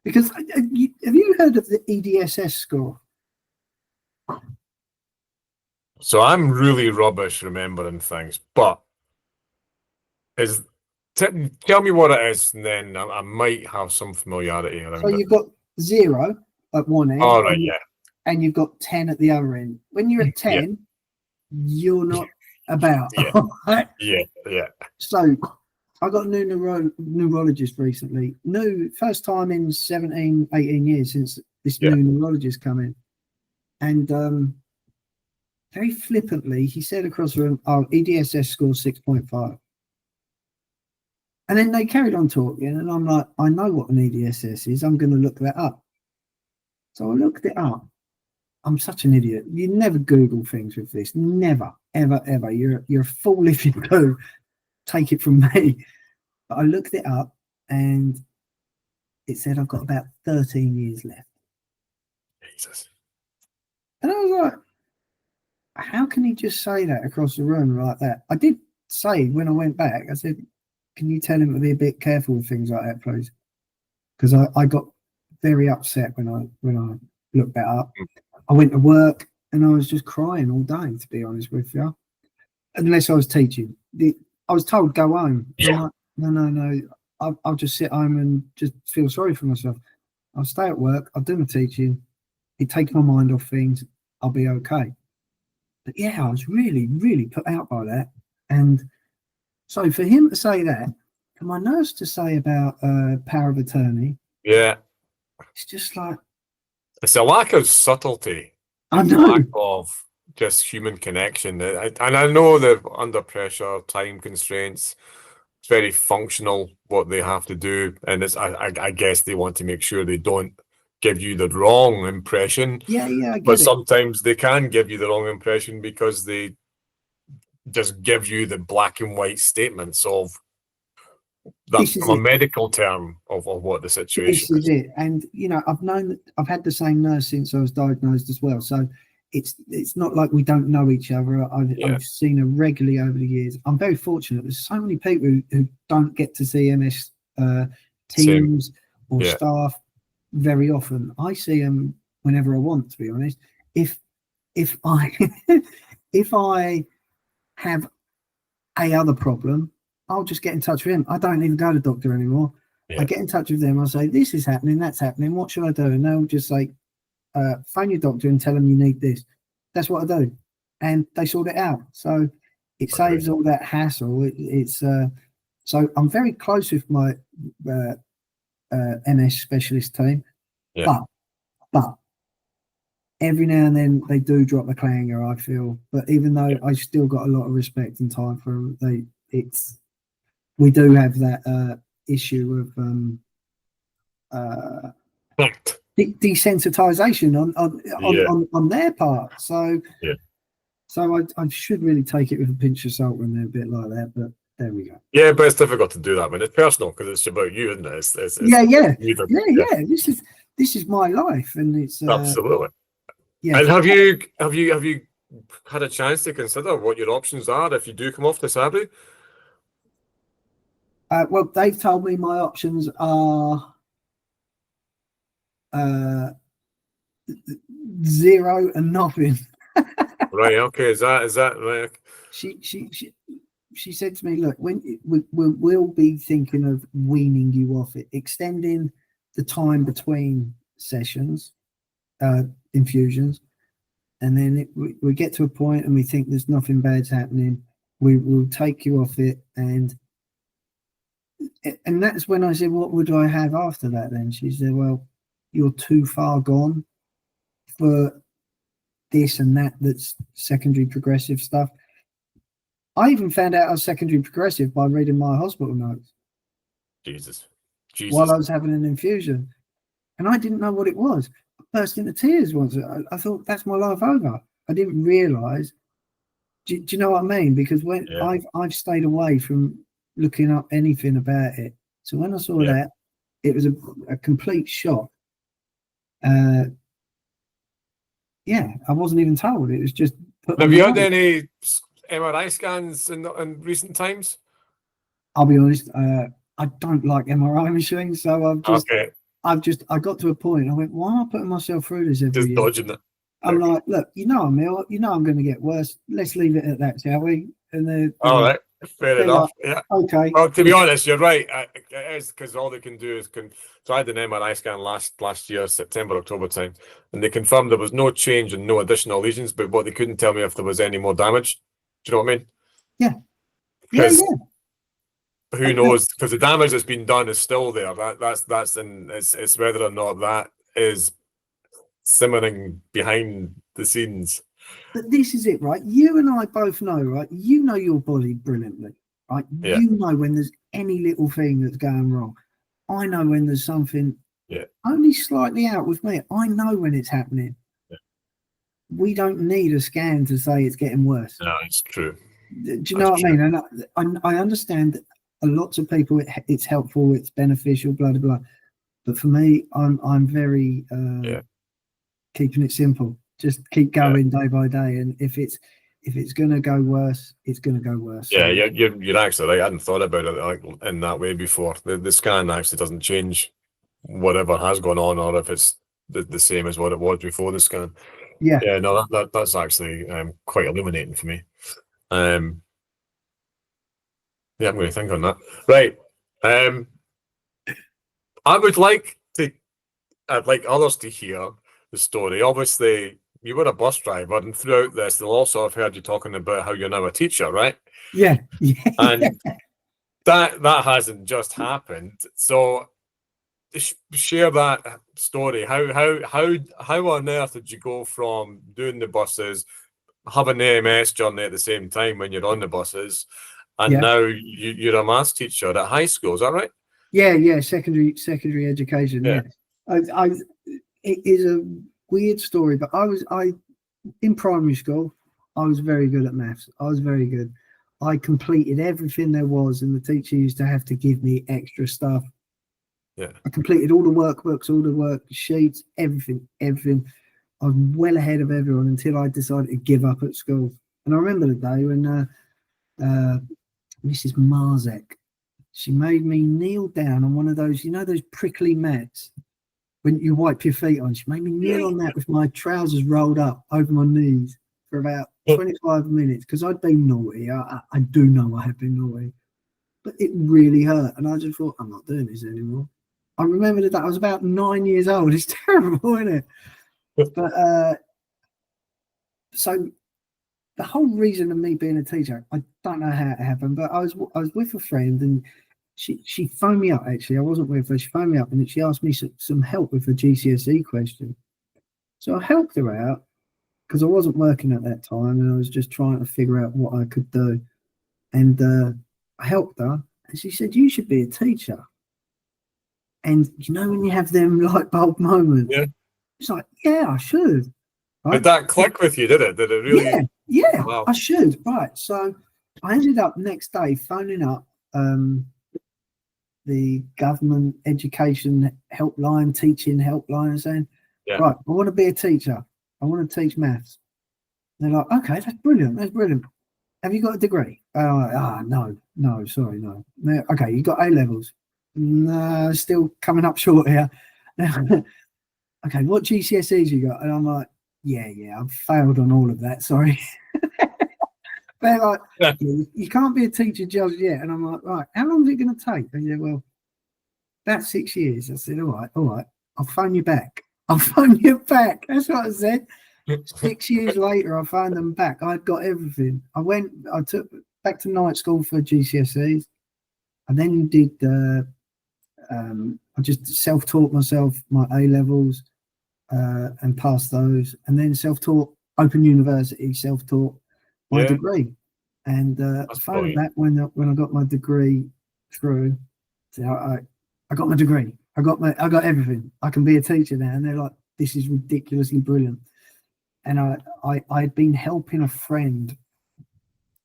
because have you heard of the EDSS score?
So I'm really rubbish remembering things, but tell me what it is, and then I might have some familiarity around it.
So you've got 0 at one end.
All right,
and you've got 10 at the other end. When you're at 10, you're not about.
Yeah.
So I got a new neurologist recently. First time in 17, 18 years since this new neurologist come in. And very flippantly, he said across the room, "Oh, EDSS score 6.5." And then they carried on talking, and I'm like, I know what an EDSS is. I'm going to look that up. So I looked it up. I'm such an idiot. You never Google things with this. Never, ever, ever. You're a fool if you do. Take it from me. But I looked it up, and it said I've got about 13 years left.
Jesus.
And I was like, how can he just say that across the room like that? I did say when I went back, I said, can you tell him to be a bit careful with things like that, please? Because I got very upset when I looked that up. I went to work and I was just crying all day, to be honest with you. Unless I was teaching. I was told, go home.
Yeah.
I'm like, no. I'll just sit home and just feel sorry for myself. I'll stay at work. I'll do my teaching. It takes my mind off things. I'll be okay. But yeah, I was really, really put out by that. And so for him to say that, for my nurse to say about power of attorney,
Yeah.
it's just like,
It's a lack of subtlety.
I know.
Lack of just human connection. And I know they're under pressure, time constraints. It's very functional what they have to do. And I guess they want to make sure they don't give you the wrong impression.
Yeah, I get
But
it.
sometimes they can give you the wrong impression because they just give you the black and white statements of that from a medical term of what the situation
is. This is it. And I've had the same nurse since I was diagnosed as well. So it's not like we don't know each other. I've seen her regularly over the years. I'm very fortunate. There's so many people who don't get to see MS teams or staff very often. I see them whenever I want, to be honest. If I if I have a other problem, I'll just get in touch with him. I don't even go to the doctor anymore. I get in touch with them. I say, this is happening, that's happening. What should I do? And they'll just say, phone your doctor and tell them you need this. That's what I do. And they sort it out. So it saves all that hassle. So I'm very close with my MS specialist team. Yeah. But every now and then they do drop the clanger, I feel. But even though I still got a lot of respect and time for them, we do have that issue of desensitization on their part. So I should really take it with a pinch of salt when they're a bit like that. But there we go.
Yeah, but it's difficult to do that when it's personal because it's about you, isn't it? It's
yeah. This is my life, and it's
absolutely. Yeah. And have you had a chance to consider what your options are if you do come off disability?
Well, they've told me my options are 0 and nothing.
Right. Okay. Is that right?
She said to me, look, when we'll be thinking of weaning you off it, extending the time between sessions, infusions, and then we get to a point and we think there's nothing bad's happening. We will take you off it, and that's when I said, what would I have after that then? She said, well, you're too far gone for this and that's secondary progressive stuff. I even found out I was secondary progressive by reading my hospital notes.
Jesus.
While I was having an infusion. And I didn't know what it was. I burst into tears once. I thought, that's my life over. I didn't realise. Do you know what I mean? Because when I've stayed away from looking up anything about it. So when I saw that, it was a complete shock. I wasn't even told. It was just put.
Have you had any MRI scans in recent times?
I'll be honest. I don't like MRI machines, so I got to a point. I went, why am I putting myself through this every year?
Dodging it.
I'm like, look, I'm ill. I'm going to get worse. Let's leave it at that, shall we? And
all right, fair enough.
Like, okay.
Well, to be honest, you're right. It is because all they can do is So I had an MRI scan last year, September, October time, and they confirmed there was no change and no additional lesions, but what they couldn't tell me if there was any more damage. Do you know what I mean?
Yeah.
Who knows? Because the damage that's been done is still there. It's whether or not that is simmering behind the scenes.
But this is it, right? You and I both know, right? You know your body brilliantly, right?
Yeah.
You know when there's any little thing that's going wrong. I know when there's something only slightly out with me. I know when it's happening. Yeah. We don't need a scan to say it's getting worse.
No, it's true.
Do you know what I mean? And I understand that lots of people, it's helpful, it's beneficial, blah, blah, blah. But for me, I'm very keeping it simple. Just keep going day by day, and if it's gonna go worse, it's gonna go worse.
Yeah, you're actually right. I hadn't thought about it like in that way before. The scan actually doesn't change whatever has gone on, or if it's the same as what it was before the scan.
Yeah.
Yeah, no, that's actually quite illuminating for me. Yeah, I'm going to think on that. Right. I would like to. I'd like others to hear the story. Obviously, you were a bus driver, and throughout this, they'll also have heard you talking about how you're now a teacher, right?
Yeah.
And that hasn't just happened. So share that story. How on earth did you go from doing the buses, having the MS journey at the same time when you're on the buses, and now you're a maths teacher at high school? Is that right?
Yeah. Secondary education.
Yeah.
It is a weird story, but I in primary school, I was very good at maths. I was very good. I completed everything there was, and the teacher used to have to give me extra stuff.
Yeah.
I completed all the workbooks, all the worksheets, everything. I was well ahead of everyone until I decided to give up at school. And I remember the day when Mrs. Marzek, she made me kneel down on one of those, those prickly mats when you wipe your feet on. She made me kneel on that with my trousers rolled up over my knees for about 25 minutes because I'd been naughty. I do know I have been naughty, but it really hurt. And I just thought, I'm not doing this anymore. I remember that I was about 9 years old. It's terrible, isn't it? But so the whole reason of me being a teacher, I don't know how it happened, but I was with a friend and she phoned me up. Actually, I wasn't with her. She phoned me up and she asked me some help with a GCSE question. So I helped her out because I wasn't working at that time and I was just trying to figure out what I could do. And I helped her, and she said, "You should be a teacher." And when you have them light bulb moments, it's like, yeah, I should. Right?
Did that click with you? Did it? Did it really?
Yeah,
wow.
I should. Right. So I ended up next day phoning up the government education helpline, teaching helpline, and saying, right, I want to be a teacher. I want to teach maths. And they're like, okay, that's brilliant. That's brilliant. Have you got a degree? No, sorry, no. Okay, you got A levels. No, still coming up short here. Okay, what GCSEs you got? And I'm like, yeah, I've failed on all of that. Sorry. They're like, you can't be a teacher just yet. And I'm like, right, how long is it going to take? They said, well, about 6 years. I said, all right, I'll phone you back. I'll phone you back. That's what I said. 6 years later, I found them back. I'd got everything. I took back to night school for GCSEs. I then did, I just self-taught myself my A levels and passed those. And then self-taught, Open University, self-taught my degree. And I found that when I got my degree through, so I got my degree. I got everything. I can be a teacher now. And they're like, this is ridiculously brilliant. And I'd been helping a friend.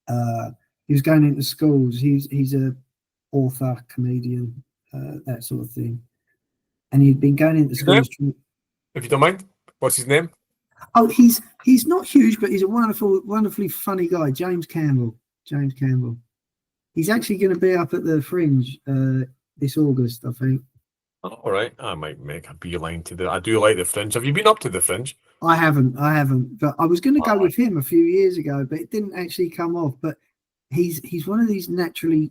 He was going into schools. He's a author, comedian, that sort of thing. And he'd been going into schools.
If you don't mind, what's his name?
Oh, he's not huge, but he's a wonderfully funny guy. James Campbell. He's actually going to be up at the Fringe this August, I think.
All right, I might make a beeline to the. I do like the Fringe. Have you been up to the Fringe?
I haven't, but I was going to go with him a few years ago, but it didn't actually come off. But he's one of these naturally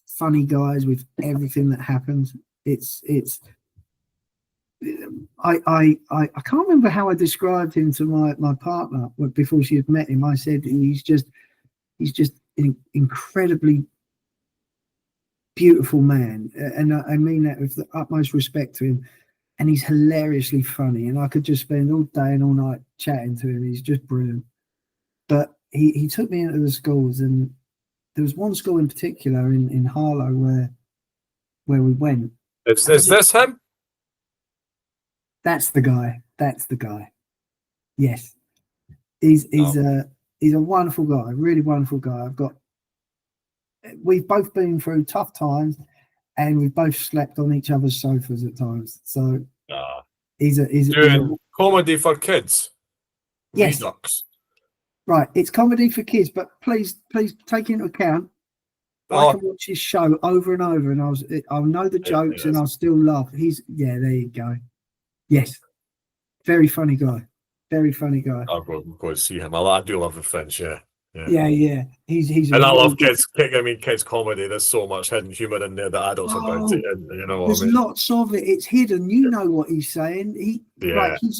funny guys with everything that happens. I can't remember how I described him to my partner before she had met him. I said he's just an incredibly beautiful man, and I mean that with the utmost respect to him. And he's hilariously funny, and I could just spend all day and all night chatting to him. He's just brilliant. But he took me into the schools, and there was one school in particular in Harlow where we went.
Is this him?
That's the guy. Yes, he's a wonderful guy, really wonderful guy. We've both been through tough times, and we've both slept on each other's sofas at times. So he's
doing comedy for kids.
Yes.
Redux.
Right, it's comedy for kids, but please take into account I can watch his show over and over, and I'll know the jokes, and I'll still laugh. There you go. Yes, very funny guy. Very funny guy.
I'll go and see him. I do love the French, yeah.
He's
and I love kids. I mean, kids comedy. There's so much hidden humor in there that adults are bound to. You know,
there's lots of it. It's hidden. You know what he's saying.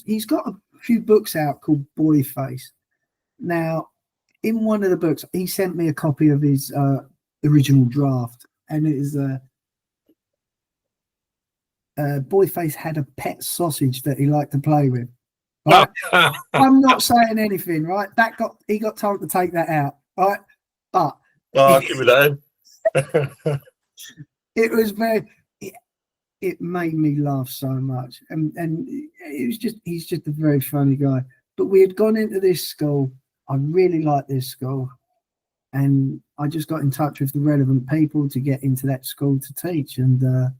He's got a few books out called Boy Face. Now, in one of the books, he sent me a copy of his original draft, and it is Boy Face had a pet sausage that he liked to play with. Right? I'm not saying anything, right? He got told to take that out, right? But
I'll keep that in.
It was it made me laugh so much, and it was he's just a very funny guy. But we had gone into this school. I really like this school, and I just got in touch with the relevant people to get into that school to teach, and the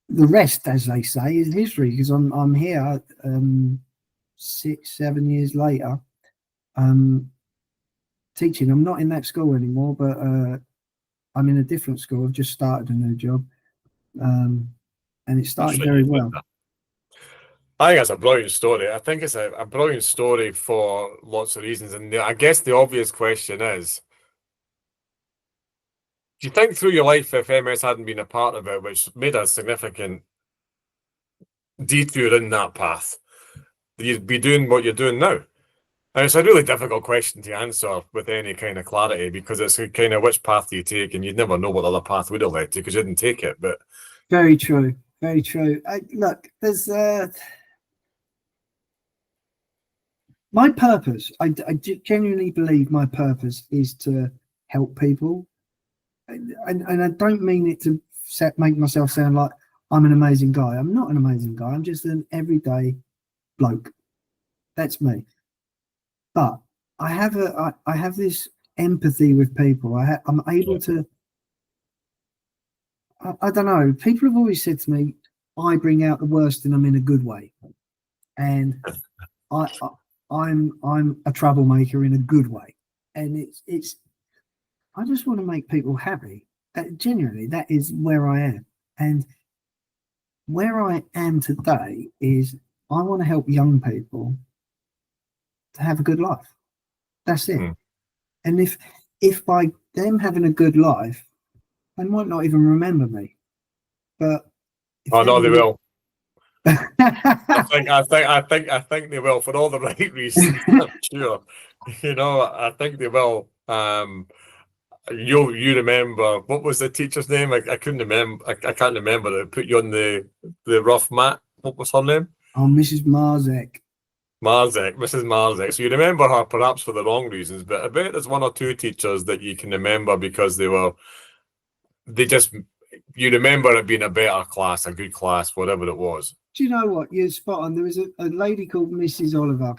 rest, as they say, is history. Because I'm here 6-7 years later, teaching. I'm not in that school anymore, but I'm in a different school. I've just started a new job, and it started very well.
I think that's a brilliant story. I think it's a brilliant story for lots of reasons. And I guess the obvious question is, do you think through your life, if MS hadn't been a part of it, which made a significant detour in that path, you'd be doing what you're doing now? And it's a really difficult question to answer with any kind of clarity, because it's a kind of which path do you take, and you'd never know what the other path would have led to because you didn't take it. But
very true, very true. Look, there's my purpose. I genuinely believe my purpose is to help people, and I don't mean it to make myself sound like I'm an amazing guy. I'm not an amazing guy. I'm just an everyday bloke. That's me. But I have this empathy with people. I'm able to. I don't know. People have always said to me, I bring out the worst in them in a good way, and I'm a troublemaker in a good way, and it's. I just want to make people happy. Genuinely, that is where I am, and where I am today is I want to help young people to have a good life. That's it. And if by them having a good life, they might not even remember me, but
no, they will. I think they will, for all the right reasons. I'm sure. You know, I think they will. You remember, what was the teacher's name? I couldn't remember. I can't remember. They put you on the rough mat. What was her name?
Oh, Mrs. Marzek.
Mrs. Marzek. So you remember her perhaps for the wrong reasons, but I bet there's one or two teachers that you can remember because you remember it being a better class, a good class, whatever it was.
Do you know what? You're spot on. There was a lady called Mrs. Oliver.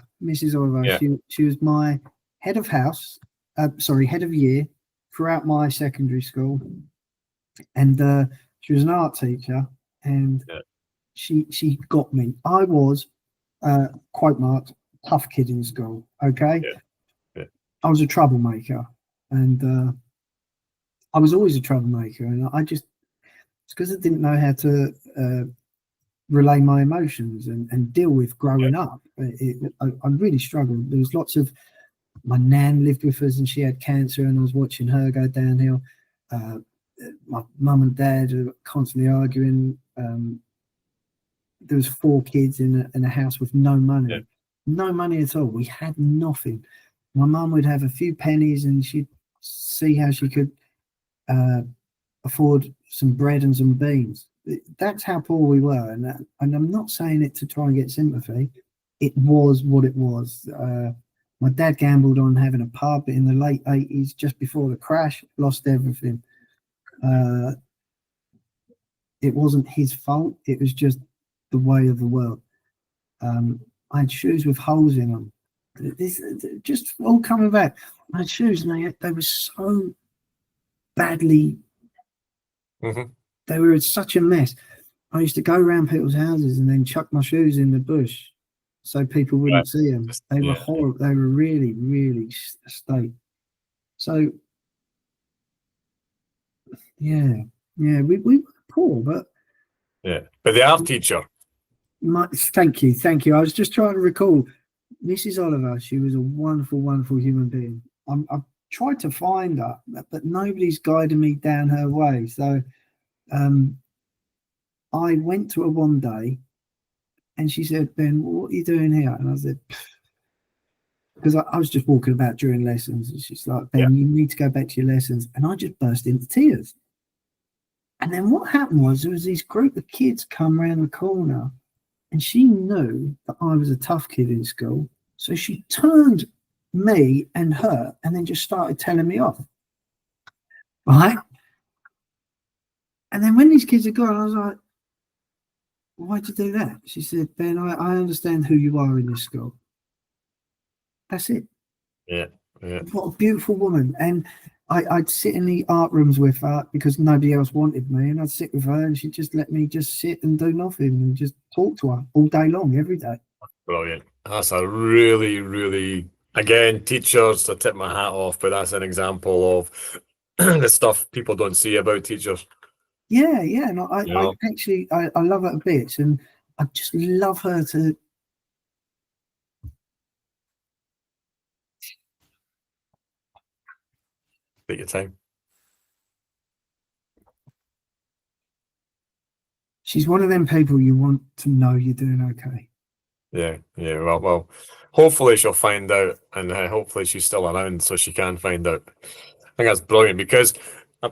Yeah.
She was my head of house, head of year throughout my secondary school. And she was an art teacher, and she got me. I was quote marked tough kid in school. Okay.
Yeah.
I was a troublemaker, and I was always a troublemaker, and it's because I didn't know how to relay my emotions and deal with growing up. I really struggled. There was lots of, my nan lived with us and she had cancer, and I was watching her go downhill. My mum and dad were constantly arguing. There was 4 kids in a house with no money. No money at all. We had nothing. My mum would have a few pennies and she'd see how she could afford some bread and some beans. That's how poor we were, and I'm not saying it to try and get sympathy. It was what it was. My dad gambled on having a pub in the late 80s, just before the crash, lost everything. It wasn't his fault. It was just the way of the world. I had shoes with holes in them. This just all coming back. I had shoes, and they were so badly. they were such a mess. I used to go around people's houses and then chuck my shoes in the bush so people wouldn't see them. They were horrible. They were really, really a state. So, yeah, we were poor, but
they are teacher.
Thank you. I was just trying to recall Mrs. Oliver. She was a wonderful, wonderful human being. I've tried to find her, but nobody's guided me down her way. So, I went to her one day and she said, Ben, what are you doing here? And I said, because I was just walking about during lessons. And she's like, Ben, you need to go back to your lessons. And I just burst into tears. And then what happened was there was this group of kids come around the corner and she knew that I was a tough kid in school. So she turned me and her and then just started telling me off. Right? And then when these kids had gone, I was like, why'd you do that? She said, Ben, I understand who you are in this school. That's it.
Yeah.
What a beautiful woman. And I'd sit in the art rooms with her because nobody else wanted me. And I'd sit with her and she'd just let me just sit and do nothing and just talk to her all day long, every day.
Brilliant. That's a really, really, again, teachers, I tip my hat off, but that's an example of the stuff people don't see about teachers.
Yeah. And I actually love her a bit, and I just love her to.
Take your time.
She's one of them people you want to know you're doing okay.
Yeah. Well, hopefully she'll find out, and hopefully she's still around so she can find out. I think that's brilliant, because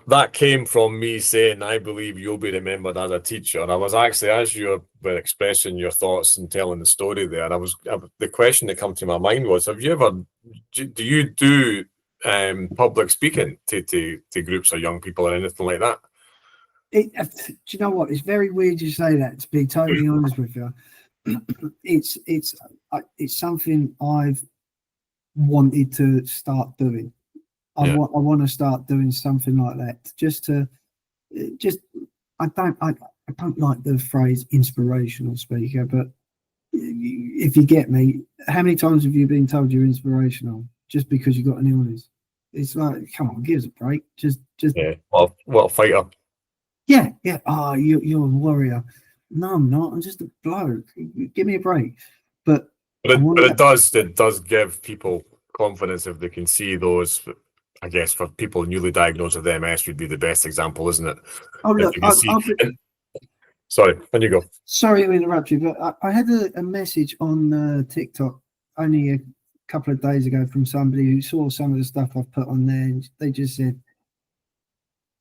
that came from me saying, I believe you'll be remembered as a teacher. And I was actually, as you were expressing your thoughts and telling the story there, the question that came to my mind was, do you do public speaking to groups of young people or anything like that?
Do you know what? It's very weird you say that, to be totally honest with you. It's something I've wanted to start doing. I want to start doing something like that. I don't like the phrase inspirational speaker, but if you get me, how many times have you been told you're inspirational just because you got an illness? It's like, come on, give us a break. Just
well, fighter.
Yeah. Oh, you're a warrior. No, I'm not. I'm just a bloke. Give me a break. But
it does give people confidence if they can see those. I guess for people newly diagnosed with MS would be the best example, isn't it?
Oh, look,
sorry, when you go.
Sorry to interrupt you, but I had a message on TikTok only a couple of days ago from somebody who saw some of the stuff I've put on there, and they just said,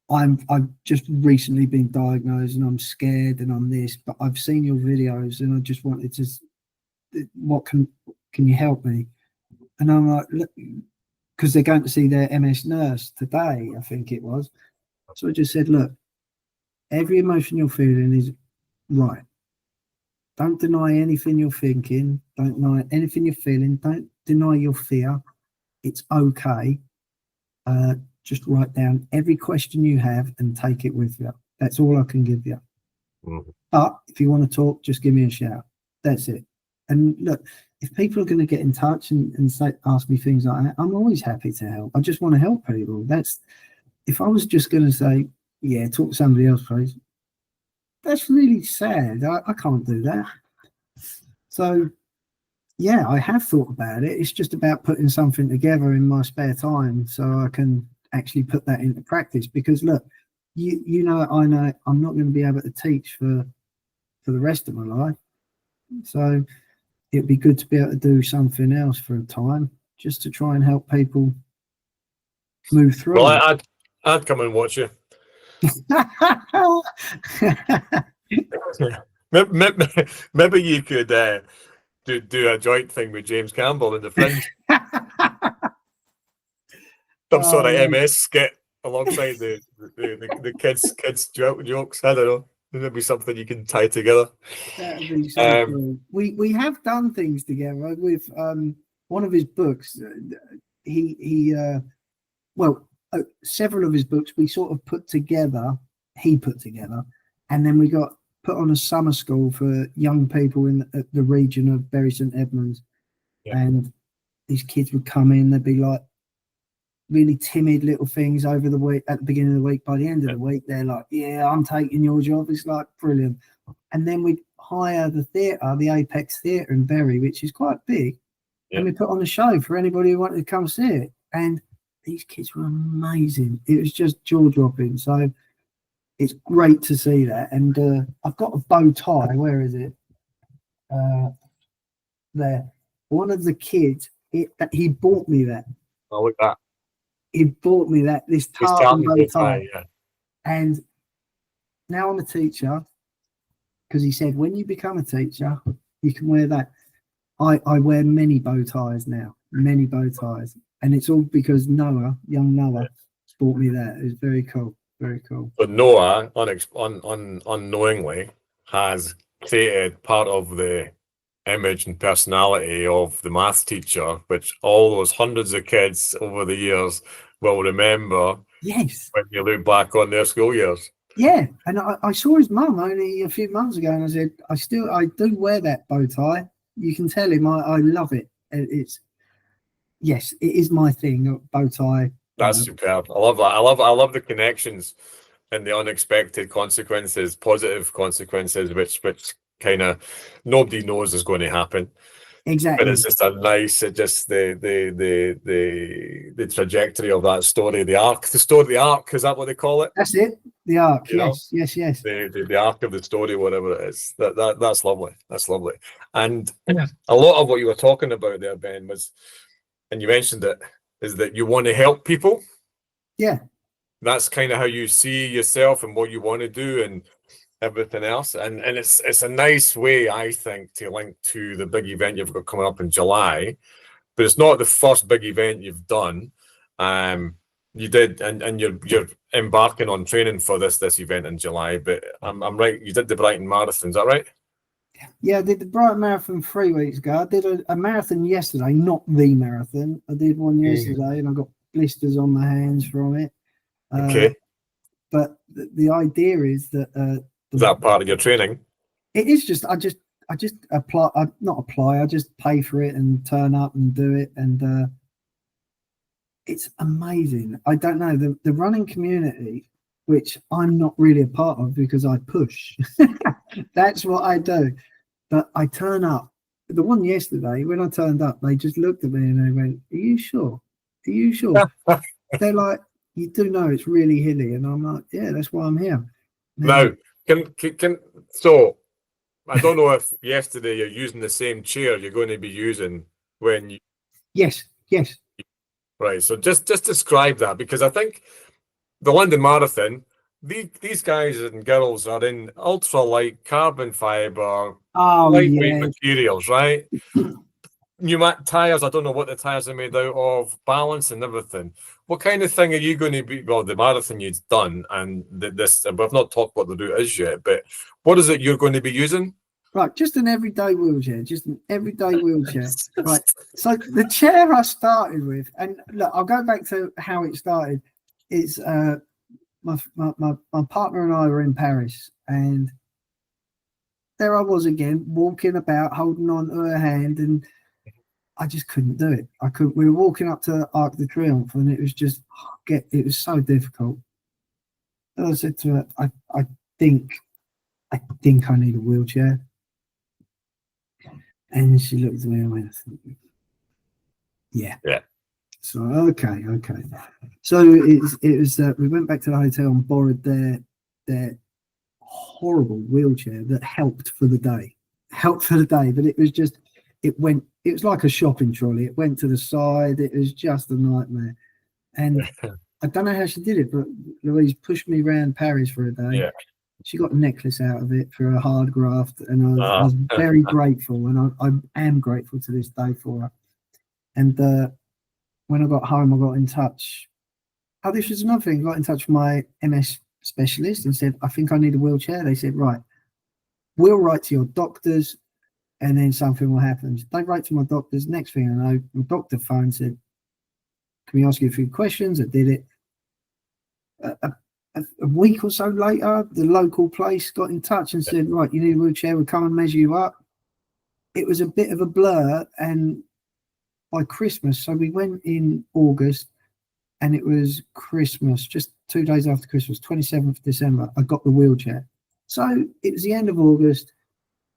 I've just recently been diagnosed and I'm scared and I'm this, but I've seen your videos and I just wanted to, what can you help me? And I'm like, look, because they're going to see their MS nurse today, I think it was. So I just said, look, every emotion you're feeling is right. Don't deny anything you're thinking. Don't deny anything you're feeling. Don't deny your fear. It's okay. Just write down every question you have and take it with you. That's all I can give you.
Mm-hmm.
But if you want to talk, just give me a shout. That's it. And look, if people are going to get in touch and ask me things like that, I'm always happy to help. I just want to help people. If I was just going to say, yeah, talk to somebody else, please, that's really sad. I can't do that. So, yeah, I have thought about it. It's just about putting something together in my spare time so I can actually put that into practice. Because look, I know I'm not going to be able to teach for the rest of my life. So it'd be good to be able to do something else for a time, just to try and help people move through.
Well, I'd come and watch you. Maybe you could do a joint thing with James Campbell in the Fringe. Some sort of MS skit alongside the kids jokes. I don't know. There'd be something you can tie together.
That'd be so cool. We have done things together with one of his books. Several of his books we sort of put together he put together. And then we got put on a summer school for young people in the region of Bury St Edmunds. Yeah. And these kids would come in, they'd be like really timid little things over the week, at the beginning of the week. By the end of the week, they're like, yeah, I'm taking your job. It's like brilliant. And then we'd hire the theatre, the Apex Theatre in Bury, which is quite big. Yeah. And we put on a show for anybody who wanted to come see it. And these kids were amazing. It was just jaw-dropping. So it's great to see that. And I've got a bow tie. Where is it? There. One of the kids, he bought me that.
Oh, look at that.
He bought me that, this tartan bow tie.
Yeah.
And now I'm a teacher, because he said, when you become a teacher, you can wear that. I wear many bow ties now, many bow ties. And it's all because Noah, young Noah, bought me that. It was very cool, very cool.
But Noah, unknowingly, has created part of the image and personality of the maths teacher, which all those hundreds of kids over the years will remember.
Yes.
When you look back on their school years.
Yeah, and I saw his mum only a few months ago, and I said, I do wear that bow tie. You can tell him I love it. Yes, it is my thing, bow tie.
That's superb. I love that. I love the connections and the unexpected consequences, positive consequences, which kind of nobody knows is going to happen.
Exactly.
But it's just a nice, just the trajectory of that story, the arc, the arc, is that what they call it?
That's it. The arc, yes.
The arc of the story, whatever it is. That's lovely. That's lovely. And a lot of what you were talking about there, Ben, was, and you mentioned it, is that you want to help people.
Yeah.
That's kind of how you see yourself and what you want to do and everything else. And it's a nice way, I think, to link to the big event you've got coming up in July. But it's not the first big event you've done. You did, and you're embarking on training for this event in July. But I'm right, you did the Brighton Marathon, is that right?
Yeah, I did the Brighton Marathon 3 weeks ago. I did a marathon yesterday, not the marathon. I did one yesterday, and I got blisters on my hands from it.
Okay.
But the idea is that
is that part of your training?
It is just I just apply. I just pay for it and turn up and do it, and it's amazing. I don't know, the running community, which I'm not really a part of because I push. That's what I do. But I turn up. The one yesterday, when I turned up, they just looked at me and they went, "Are you sure? Are you sure?" They're like, "You do know it's really hilly," and I'm like, "Yeah, that's why I'm here."
Now, so I don't know if yesterday you're using the same chair you're going to be using when you.
Yes.
Right. So just describe that, because I think the London Marathon, these guys and girls are in ultra light carbon fiber, lightweight materials, right? Pneumatic tires. I don't know what the tires are made out of, balance and everything. What kind of thing are you going to be? Well, the marathon you've done, and this, we've not talked what the route is yet, but what is it you're going to be using?
Right, just an everyday wheelchair, Right, so the chair I started with, and look, I'll go back to how it started. It's my partner and I were in Paris, and there I was again, walking about, holding on to her hand, and I just couldn't do it. We were walking up to Arc de Triomphe, and it was just it was so difficult. And I said to her, I think I need a wheelchair. And she looked at me and went, yeah. So okay. So it was we went back to the hotel and borrowed their horrible wheelchair that helped for the day. But it was like a shopping trolley. It went to the side. It was just a nightmare. And I don't know how she did it, but Louise pushed me around Paris for a day.
Yeah.
She got a necklace out of it for a hard graft, and I was very grateful, and I am grateful to this day for her. And when I got home, I got in touch. Oh, this was another thing. I got in touch with my MS specialist and said, I think I need a wheelchair. They said, right, we'll write to your doctors, and then something will happen. They write to my doctors. Next thing I know, my doctor phoned, said, can we ask you a few questions? I did it. a week or so later, the local place got in touch and said, right, you need a wheelchair, we'll come and measure you up. It was a bit of a blur, and by Christmas, so we went in August, and it was Christmas, just 2 days after Christmas, 27th of December, I got the wheelchair. So it was the end of August,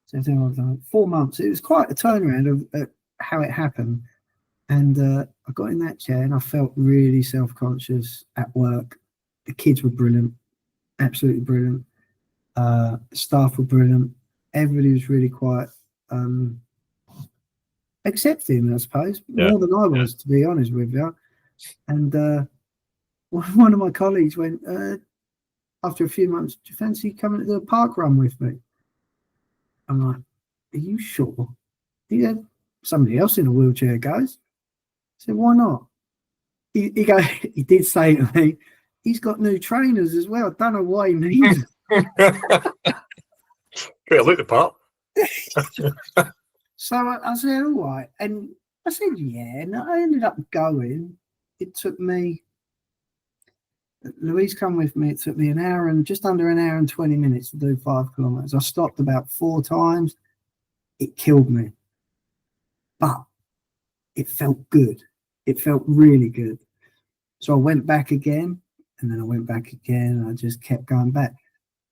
September, 4 months. It was quite a turnaround of how it happened. And I got in that chair and I felt really self-conscious at work. The kids were brilliant, absolutely brilliant. The staff were brilliant. Everybody was really quite accepting, I suppose, more than I was, to be honest with you. And one of my colleagues went, after a few months, do you fancy coming to the park run with me? I'm like, are you sure? He said, somebody else in a wheelchair goes. I said, why not? He did say to me, he's got new trainers as well. I don't know why he needs them.
Great, look the part.
So I said, all right. And I said, yeah. And I ended up going. It took me, Louise come with me. It took me just under an hour and 20 minutes to do 5 kilometers. I stopped about 4 times. It killed me. But it felt good. It felt really good. So I went back again, and then I went back again, and I just kept going back.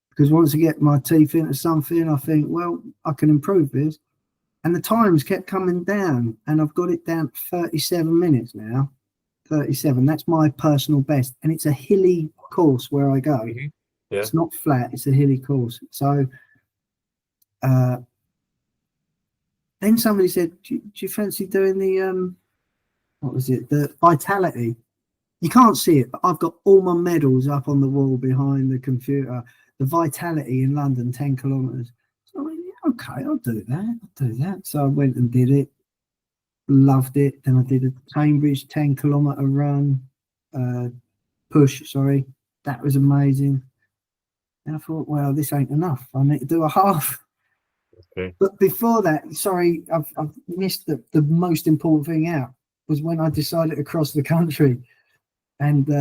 Because once I get my teeth into something, I think, well, I can improve this. And the times kept coming down, and I've got it down to 37 minutes now. 37. That's my personal best. And it's a hilly course where I go.
Mm-hmm. Yeah.
It's not flat. It's a hilly course. So then somebody said, do you fancy doing the, what was it? The Vitality. You can't see it, but I've got all my medals up on the wall behind the computer. The Vitality in London, 10 kilometers. So I went, yeah, okay, I'll do that. So I went and did it. Loved it. Then I did a Cambridge 10-kilometer run, push, sorry. That was amazing. And I thought, well, this ain't enough. I need to do a half.
Okay.
But before that, sorry, I've missed the most important thing out, was when I decided to cross the country. And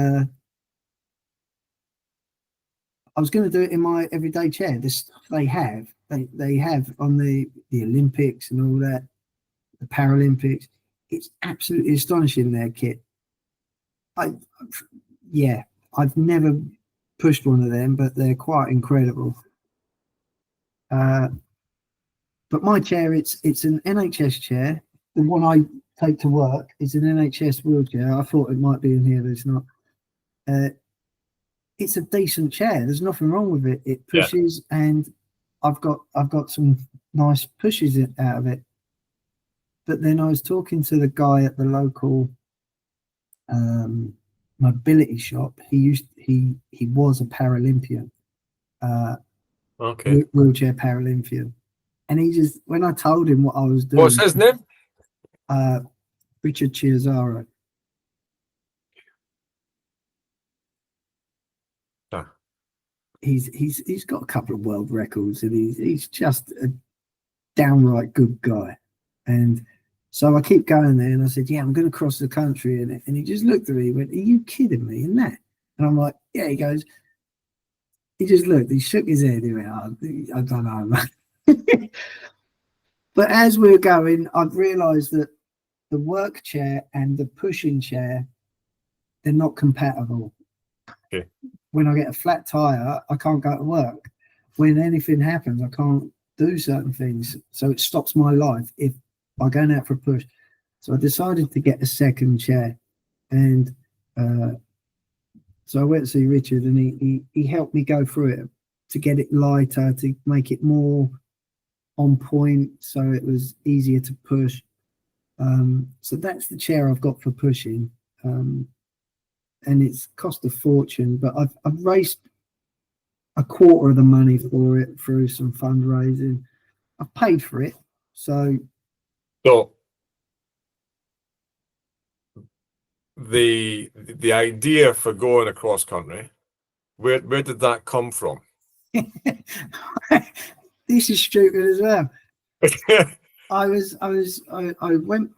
I was going to do it in my everyday chair. The stuff they have on the Olympics and all that, the Paralympics, it's absolutely astonishing, their kit. I've never pushed one of them, but they're quite incredible. But my chair, it's an NHS chair. The one I take to work is an NHS wheelchair. I thought it might be in here, but it's not. It's a decent chair. There's nothing wrong with it. It pushes, and I've got some nice pushes out of it. But then I was talking to the guy at the local mobility shop. He was a Paralympian, wheelchair Paralympian, and he just, when I told him what I was doing,
what's his name?
Richard Chiazaro. He's got a couple of world records, and he's just a downright good guy. And so I keep going there, and I said, yeah, I'm going to cross the country. And he just looked at me and went, are you kidding me? And that, and I'm like, yeah. He goes, he just looked, he shook his head. He went, I don't know, man. But as we were going, I've realized that the work chair and the pushing chair, they're not compatible.
Okay.
When I get a flat tire, I can't go to work. When anything happens, I can't do certain things. So it stops my life if I'm going out for a push. So I decided to get a second chair. And so I went to see Richard, and he helped me go through it to get it lighter, to make it more on point, so it was easier to push. So that's the chair I've got for pushing. And it's cost a fortune, but I've raised a quarter of the money for it through some fundraising. I've paid for it. So
the idea for going across country, where did that come from?
This is stupid as well. I went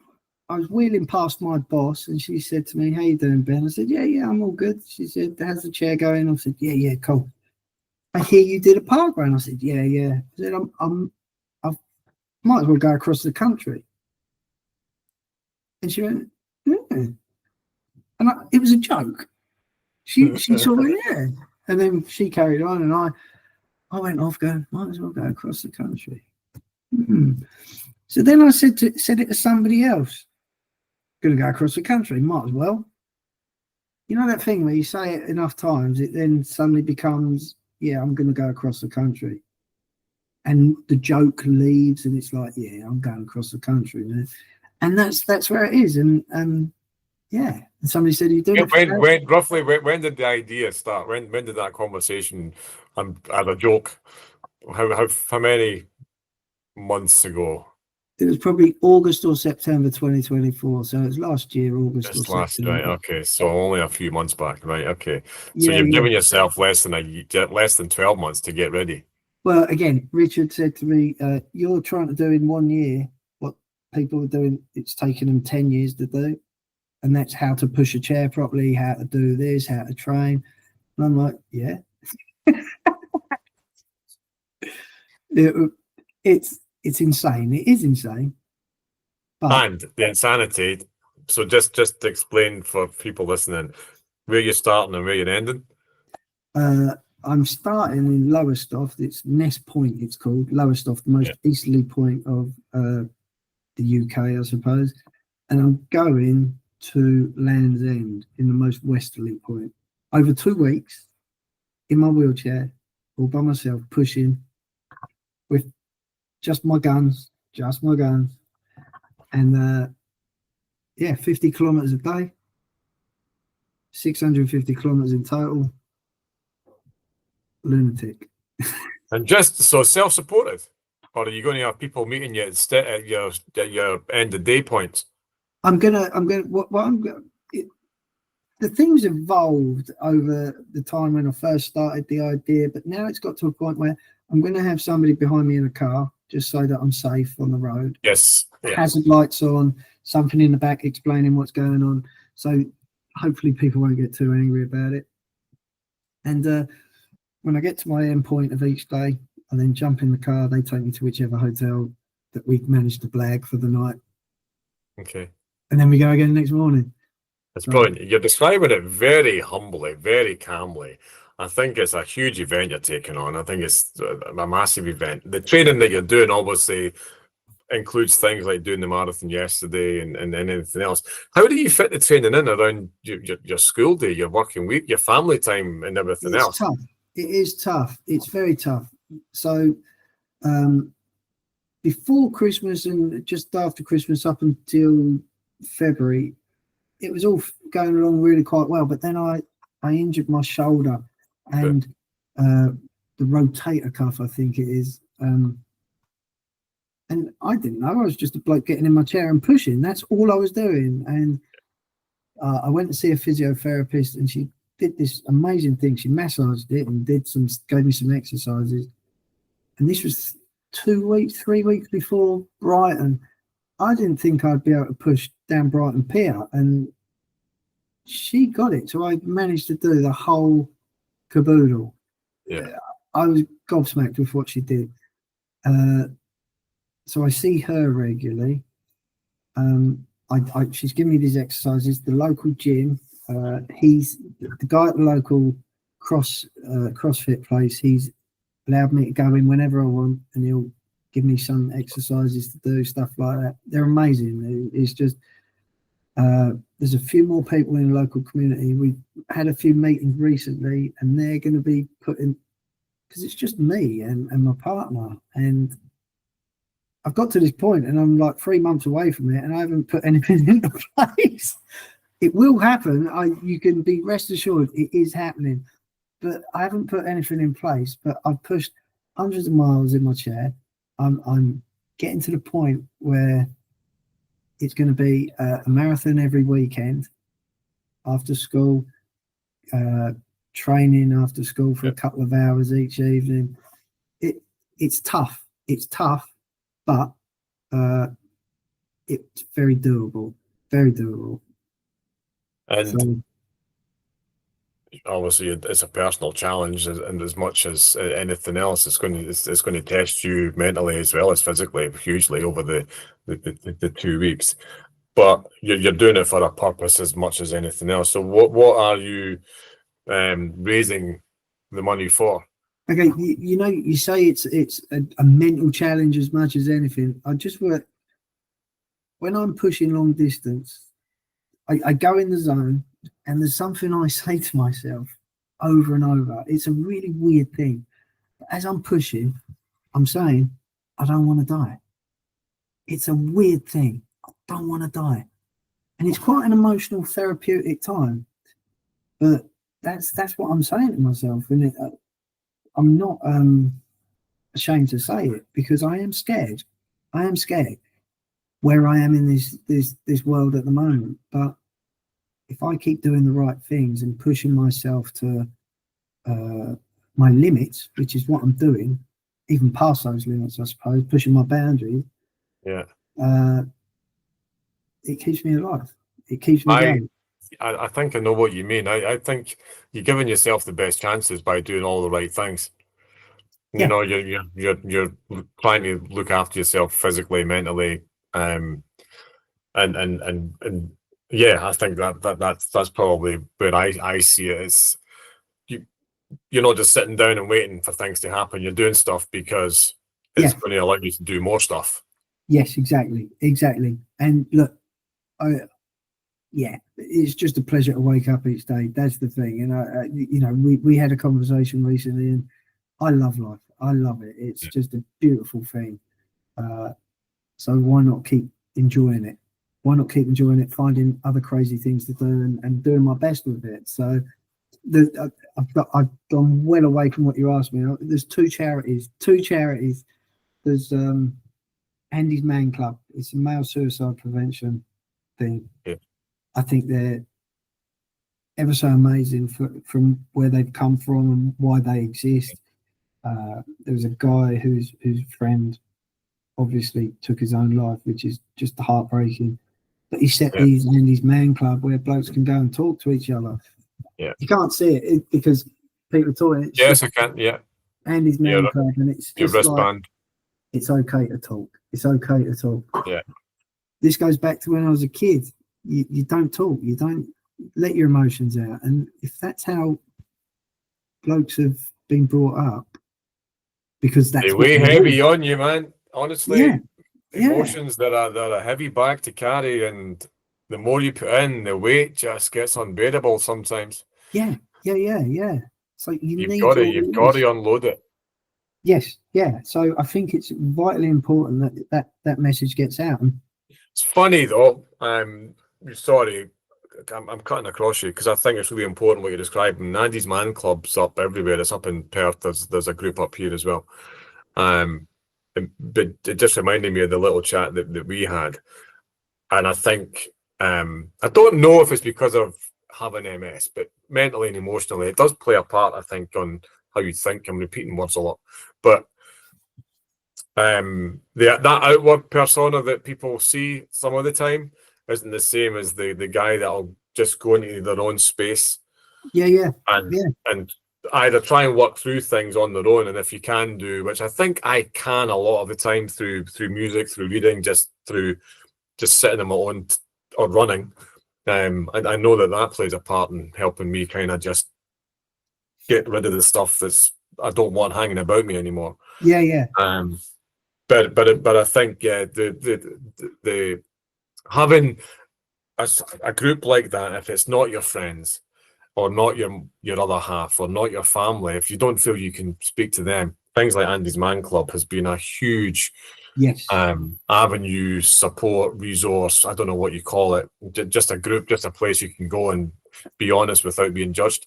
I was wheeling past my boss, and she said to me, "How you doing, Ben?" I said, "Yeah, I'm all good." She said, "How's the chair going?" I said, "Yeah, cool." "I hear you did a park run." I said, "Yeah." I said, I might as well go across the country." And she went, "Yeah," and it was a joke. She sort of, yeah, and then she carried on, and I went off going, "Might as well go across the country." So then I said it to somebody else, "Gonna go across the country, might as well." You know that thing where you say it enough times, it then suddenly becomes, "Yeah, I'm gonna go across the country," and the joke leaves, and it's like, "Yeah, I'm going across the country, man." And that's where it is. And yeah, and somebody said, "You doing it?"
When did the idea start? When did that conversation? As a joke, how many months ago?
It was probably August or September 2024. So it was last year, August or
Just last,
September.
right? Okay, so only a few months back, right? Okay, so
Yeah,
you've
yeah.
given yourself less than 12 months to get ready.
Well, again, Richard said to me, "You're trying to do in 1 year what people are doing. It's taken them 10 years to do. And that's how to push a chair properly, how to do this, how to train." And I'm like, yeah. It's insane. It is insane. But
And the insanity. So just to explain for people listening, where you're starting and where you're ending.
I'm starting in Lowestoft. It's Nest Point, it's called. Lowestoft, the most easterly point of the UK, I suppose. And I'm going to Land's End in the most westerly point. Over 2 weeks in my wheelchair, all by myself, pushing with just my guns. And 50 kilometers a day, 650 kilometers in total. Lunatic.
And just so self-supported, or are you going to have people meeting you at your end of day points?
The thing's evolved over the time when I first started the idea, but now it's got to a point where I'm going to have somebody behind me in a car just so that I'm safe on the road.
Yes. Yeah.
Hazard lights on, something in the back explaining what's going on. So hopefully people won't get too angry about it. And when I get to my end point of each day, I then jump in the car. They take me to whichever hotel that we've managed to blag for the night.
Okay.
And then we go again the next morning.
It's brilliant. You're describing it very humbly, very calmly. I think it's a huge event you're taking on. I think it's a massive event. The training that you're doing obviously includes things like doing the marathon yesterday and anything else. How do you fit the training in around your school day, your working week, your family time, and everything else?
Tough. It is tough. It's very tough. So before Christmas and just after Christmas up until February, it was all going along really quite well. But then I injured my shoulder and the rotator cuff, I think it is. And I didn't know. I was just a bloke getting in my chair and pushing. That's all I was doing. And I went to see a physiotherapist, and she did this amazing thing. She massaged it and gave me some exercises. And this was 3 weeks before Brighton. I didn't think I'd be able to push down Brighton Pier, and she got it. So I managed to do the whole caboodle.
Yeah.
I was gobsmacked with what she did. So I see her regularly. She's giving me these exercises. The local gym, he's the guy at the local CrossFit place. He's allowed me to go in whenever I want, and he'll give me some exercises to do, stuff like that. They're amazing. It's just there's a few more people in the local community. We've had a few meetings recently, and they're going to be putting, because it's just me and my partner, and I've got to this point and I'm like 3 months away from it, and I haven't put anything into place. It will happen. You can be rest assured it is happening, but I haven't put anything in place. But I've pushed hundreds of miles in my chair. I'm getting to the point where it's going to be a marathon every weekend after school, training after school for a couple of hours each evening. It's tough. It's tough, but it's very doable, very doable.
And
So
obviously, it's a personal challenge, and as much as anything else, it's going to test you mentally as well as physically hugely over the 2 weeks. But you're doing it for a purpose as much as anything else. So what are you raising the money for?
okay, you know, you say it's a mental challenge as much as anything. I just work when I'm pushing long distance. I go in the zone, and there's something I say to myself over and over. It's a really weird thing. As I'm pushing, I'm saying, I don't want to die. It's a weird thing. I don't want to die. And it's quite an emotional, therapeutic time. But that's what I'm saying to myself. And I'm not ashamed to say it, because I am scared. I am scared where I am in this world at the moment. But if I keep doing the right things and pushing myself to my limits, which is what I'm doing, even past those limits, I suppose, pushing my boundaries,
Yeah,
it keeps me alive. It keeps me going.
I think I know what you mean. I think you're giving yourself the best chances by doing all the right things. You
Yeah,
know, you're trying to look after yourself physically, mentally, and yeah, I think that's probably where I see it. It's you're not just sitting down and waiting for things to happen. You're doing stuff because it's
yeah,
going to allow you to do more stuff.
yes, exactly. And look, yeah, it's just a pleasure to wake up each day. That's the thing. And you know, we had a conversation recently, and I love life. I love it. It's
Yeah.
just a beautiful thing. So why not keep enjoying it? Why not keep enjoying it? Finding other crazy things to do, and doing my best with it. So I've gone well away from what you asked me. There's two charities. There's Andy's Man Club. It's a male suicide prevention thing.
Yeah.
I think they're ever so amazing from where they've come from and why they exist. There was a guy whose friend obviously took his own life, which is just heartbreaking. But he set
Yeah.
these Andy's Man Club where blokes can go and talk to each other.
Yeah.
You can't see it because people are talking. It's
Yes,
just
I can. Yeah.
Andy's Man Club, and it's
Your
just like,
wristband.
it's okay to talk. It's okay to talk.
Yeah.
This goes back to when I was a kid. You don't talk. You don't let your emotions out. And if that's how blokes have been brought up, because
They
that's what
weigh
they
heavy
do.
on you, man.
Yeah,
Honestly,
yeah,
emotions that are a heavy bag to carry, and the more you put in, the weight just gets unbearable sometimes.
yeah, yeah. So you
You've
need
got
your
to you've got
release.
to unload it.
Yes, yeah. So I think it's vitally important that message gets out. And
It's funny though. Sorry, I'm cutting across you because I think it's really important what you're describing. Andy's Man Club's up everywhere. It's up in Perth. There's a group up here as well. But it just reminded me of the little chat that we had, and I think I don't know if it's because of having MS, but mentally and emotionally, it does play a part. I think on how you think. I'm repeating words a lot, but that outward persona that people see some of the time isn't the same as the guy that'll just go into their own space
yeah.
and either try and work through things on their own, and if you can do, which I think I can a lot of the time through music, through reading, just sitting on my own or running. I know that plays a part in helping me kind of just get rid of the stuff that's I don't want hanging about me anymore.
Yeah.
But I think the having a group like that, if it's not your friends or not your other half or not your family, if you don't feel you can speak to them, things like Andy's Man Club has been a huge
Yes.
avenue, support, resource. I don't know what you call it. Just a group, just a place you can go and be honest without being judged.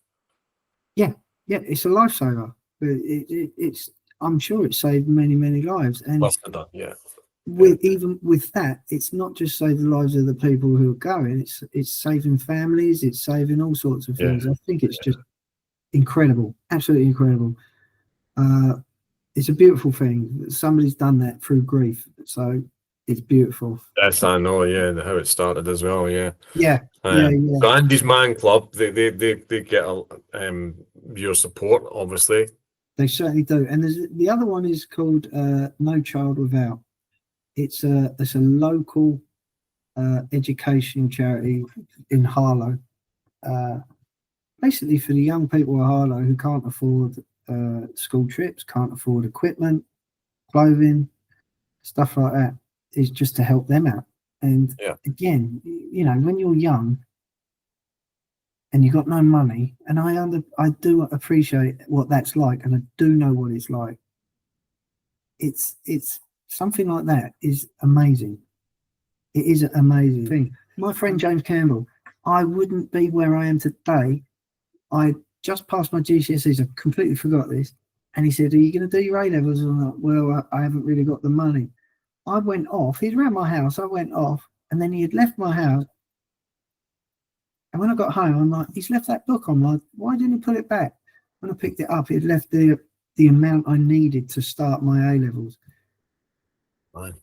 Yeah. It's a lifesaver. It's. I'm sure it saved many lives. And
Less than that, yeah.
even with that, it's not just saving the lives of the people who are going. It's saving families. It's saving all sorts of things. I think it's just incredible, absolutely incredible. It's a beautiful thing. Somebody's done that through grief. So It's beautiful.
Yes, I know. Yeah, how it started as well. Yeah.
Yeah, yeah, yeah.
So Andy's Man Club, they get your support, obviously.
They certainly do. And there's the other one is called No Child Without. It's a local educational charity in Harlow. Basically for the young people of Harlow who can't afford school trips, can't afford equipment, clothing, stuff like that, is just to help them out. And again, you know, when you're young and you've got no money, and I do appreciate what that's like, and I do know what it's like. It's something like that is amazing. It is an amazing thing. My friend James Campbell, I wouldn't be where I am today. I just passed my GCSEs. I completely forgot this. And he said, "Are you going to do your A levels?" I'm like, "Well, I haven't really got the money." I went off. He's around my house. I went off, and then he had left my house. And when I got home, I'm like, "He's left that book." I'm like, "Why didn't he put it back?" When I picked it up, he had left the amount I needed to start my A levels.
Right.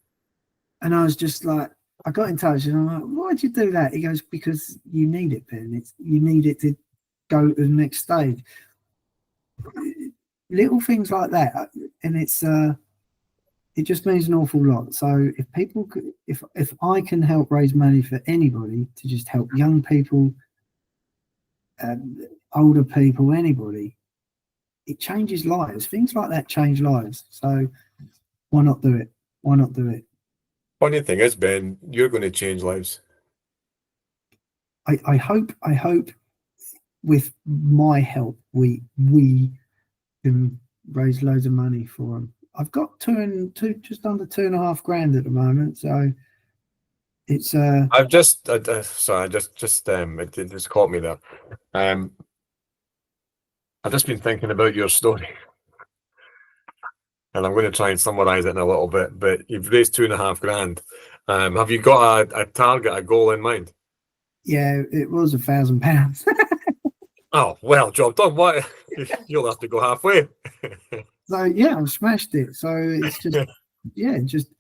And I was just like, I got in touch, and I'm like, "Why'd you do that?" He goes, "Because you need it, Ben. You need it to go to the next stage." Little things like that, and it just means an awful lot. So if people could, if I can help raise money for anybody to just help young people, older people, anybody, it changes lives. Things like that change lives. So why not do it? Why not do it?
Funny thing is, Ben, you're going to change lives.
I hope with my help we can raise loads of money for them. I've got just under $2,500 at the moment, so it's
I've just sorry, it just caught me there. I've just been thinking about your story, and I'm going to try and summarize it in a little bit. But you've raised $2,500. Have you got a target, a goal in mind?
Yeah, it was £1,000.
Oh well, job done. What? You'll have to go halfway.
So yeah, I've smashed it. So it's just yeah, just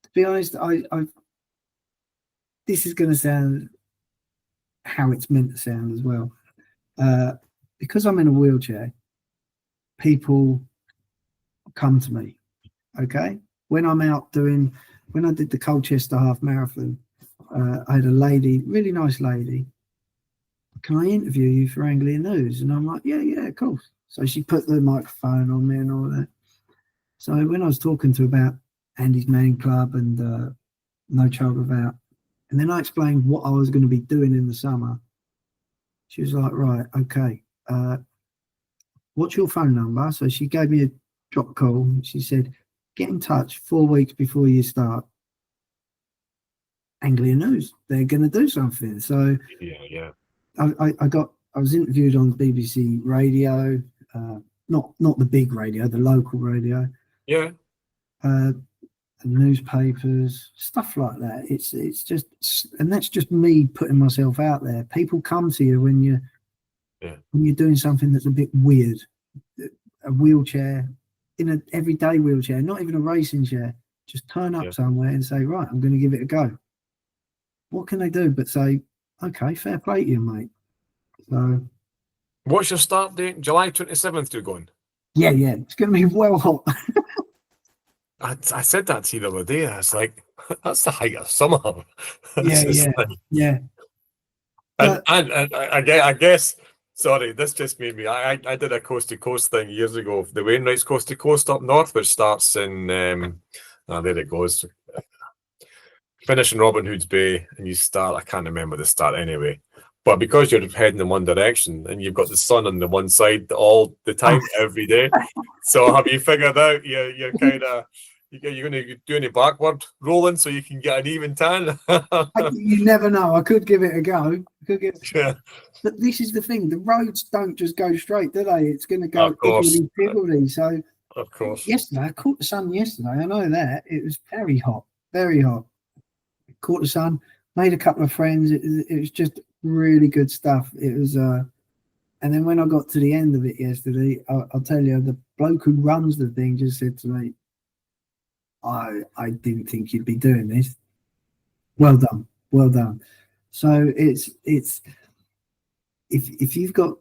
to be honest, I this is going to sound how it's meant to sound as well. Because I'm in a wheelchair, people come to me. Okay, when I'm out when I did the Colchester half marathon, I had a lady, really nice lady. "Can I interview you for Anglia News?" And I'm like, yeah, of course. So she put the microphone on me and all that. So when I was talking to her about Andy's Man Club and No Child Without, and then I explained what I was going to be doing in the summer, she was like, "Right, okay, what's your phone number?" So she gave me a drop call. She said, "Get in touch 4 weeks before you start Anglia News. They're going to do something." So
yeah.
I was interviewed on BBC Radio, not the big radio, the local radio.
Yeah.
Newspapers, stuff like that. It's just, and that's just me putting myself out there. People come to you when you're doing something that's a bit weird. A wheelchair, in an everyday wheelchair, not even a racing chair. Just turn up somewhere and say, "Right, I'm going to give it a go." What can they do but say, "Okay, fair play to you, mate." So,
what's your start date? July 27th. You're going?
Yeah, it's going to be well hot.
I said that to you the other day. I was like, that's the height of summer.
Yeah.
And I guess, sorry, this just made me. I did a coast to coast thing years ago. The Wainwright's coast to coast up north, which starts in. There it goes. Finish in Robin Hood's Bay, and you start. I can't remember the start anyway. But because you're heading in one direction and you've got the sun on the one side all the time, every day. So have you figured out you're kind of you're going to do any backward rolling so you can get an even tan?
You never know. I could give it a go. But this is the thing: the roads don't just go straight, do they? It's going to go higgledy-piggledy. So,
of course.
Yesterday, I caught the sun. Yesterday, I know that it was very hot, very hot. Caught the sun, made a couple of friends. It was just really good stuff. It was, and then when I got to the end of it yesterday, I'll tell you, the bloke who runs the thing just said to me, I didn't think you'd be doing this. Well done, well done. So it's if you've got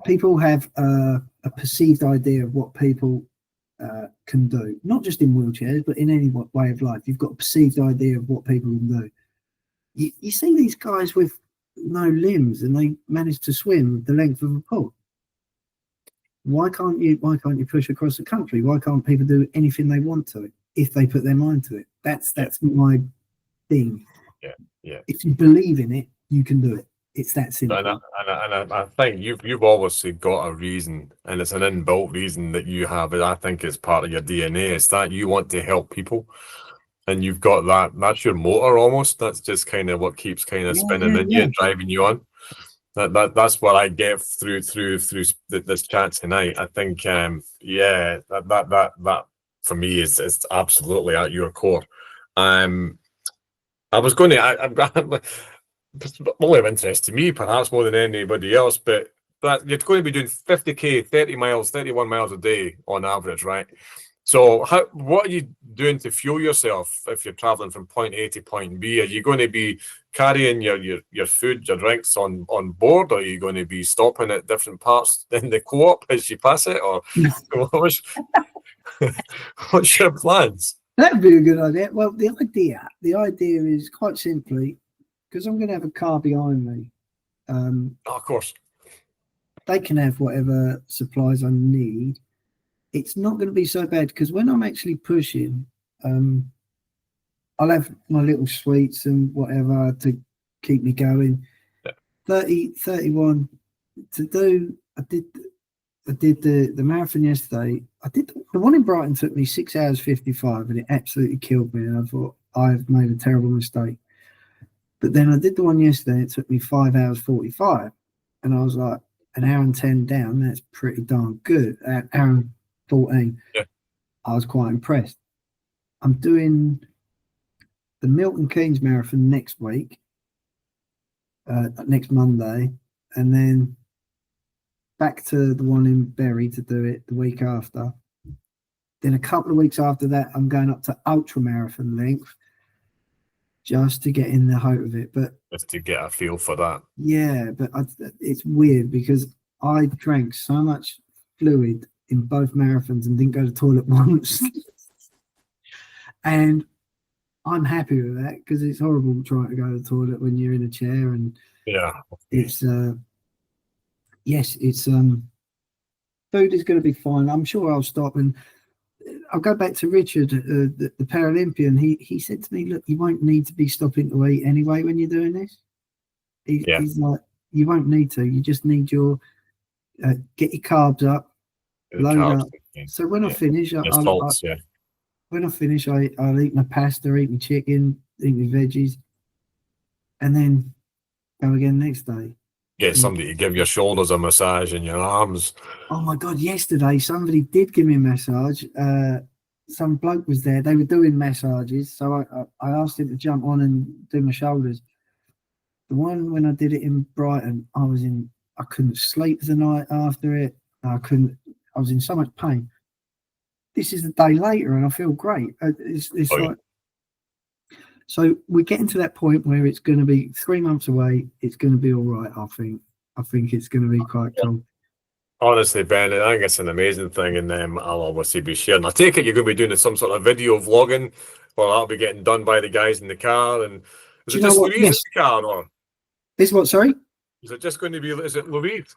people have a perceived idea of what people can do, not just in wheelchairs, but in any way of life. You've got a perceived idea of what people can do. You see these guys with no limbs and they manage to swim the length of a pool. Why can't you push across the country? Why can't people do anything they want to if they put their mind to it? That's my thing.
Yeah.
If you believe in it, you can do it. It's that simple.
And I think you've obviously got a reason, and it's an inbuilt reason that you have. I think it's part of your DNA. It's that you want to help people, and you've got that. That's your motor almost. That's just kind of what keeps kind of spinning in you and driving you on. That's what I get through this chat tonight. I think that for me is absolutely at your core. I was going to. Only of interest to me, perhaps more than anybody else, but that you're going to be doing 50k, 30 miles, 31 miles a day on average, right? So what are you doing to fuel yourself if you're traveling from point A to point B? Are you going to be carrying your food, your drinks on board, or are you going to be stopping at different parts in the co-op as you pass it, or what's your plans?
That'd be a good idea. Well, the idea is quite simply, because I'm going to have a car behind me.
Of course.
They can have whatever supplies I need. It's not going to be so bad because when I'm actually pushing, I'll have my little sweets and whatever to keep me going.
Yeah.
31 to do. I did the marathon yesterday. I did the one in Brighton took me 6 hours 55 and it absolutely killed me. And I thought I've made a terrible mistake. But then I did the one yesterday. It took me 5 hours 45, and I was like, an hour and 10 down. That's pretty darn good. Hour and 14.
Yeah.
I was quite impressed. I'm doing the Milton Keynes Marathon next week, next Monday, and then back to the one in Bury to do it the week after. Then a couple of weeks after that, I'm going up to ultra marathon length, just to get in the height of it. But
just to get a feel for that.
Yeah, but it's weird because I drank so much fluid in both marathons and didn't go to the toilet once. And I'm happy with that because it's horrible trying to go to the toilet when you're in a chair. And it's food is going to be fine. I'm sure I'll stop and I'll go back to Richard, the Paralympian. He said to me, look, you won't need to be stopping to eat anyway when you're doing this. He's like, you won't need to. You just need your get your carbs up, load up. So when I finish, when I finish, I'll eat my pasta, eat my chicken, eat my veggies, and then go again next day.
Get somebody to give your shoulders a massage and your arms.
Oh my God, yesterday somebody did give me a massage. Some bloke was there. They were doing massages. So I asked him to jump on and do my shoulders. The one when I did it in Brighton, I couldn't sleep the night after it. I was in so much pain. This is the day later and I feel great. So we're getting to that point where it's going to be 3 months away. It's going to be all right, I think. I think it's going to be quite cool.
Honestly, Ben, I think it's an amazing thing, and I'll obviously be sharing. I take it you're going to be doing some sort of video vlogging, or that'll be getting done by the guys in the car. And is it just Louise in the car, or
this what? Sorry,
is it just going to be? Is it Louise?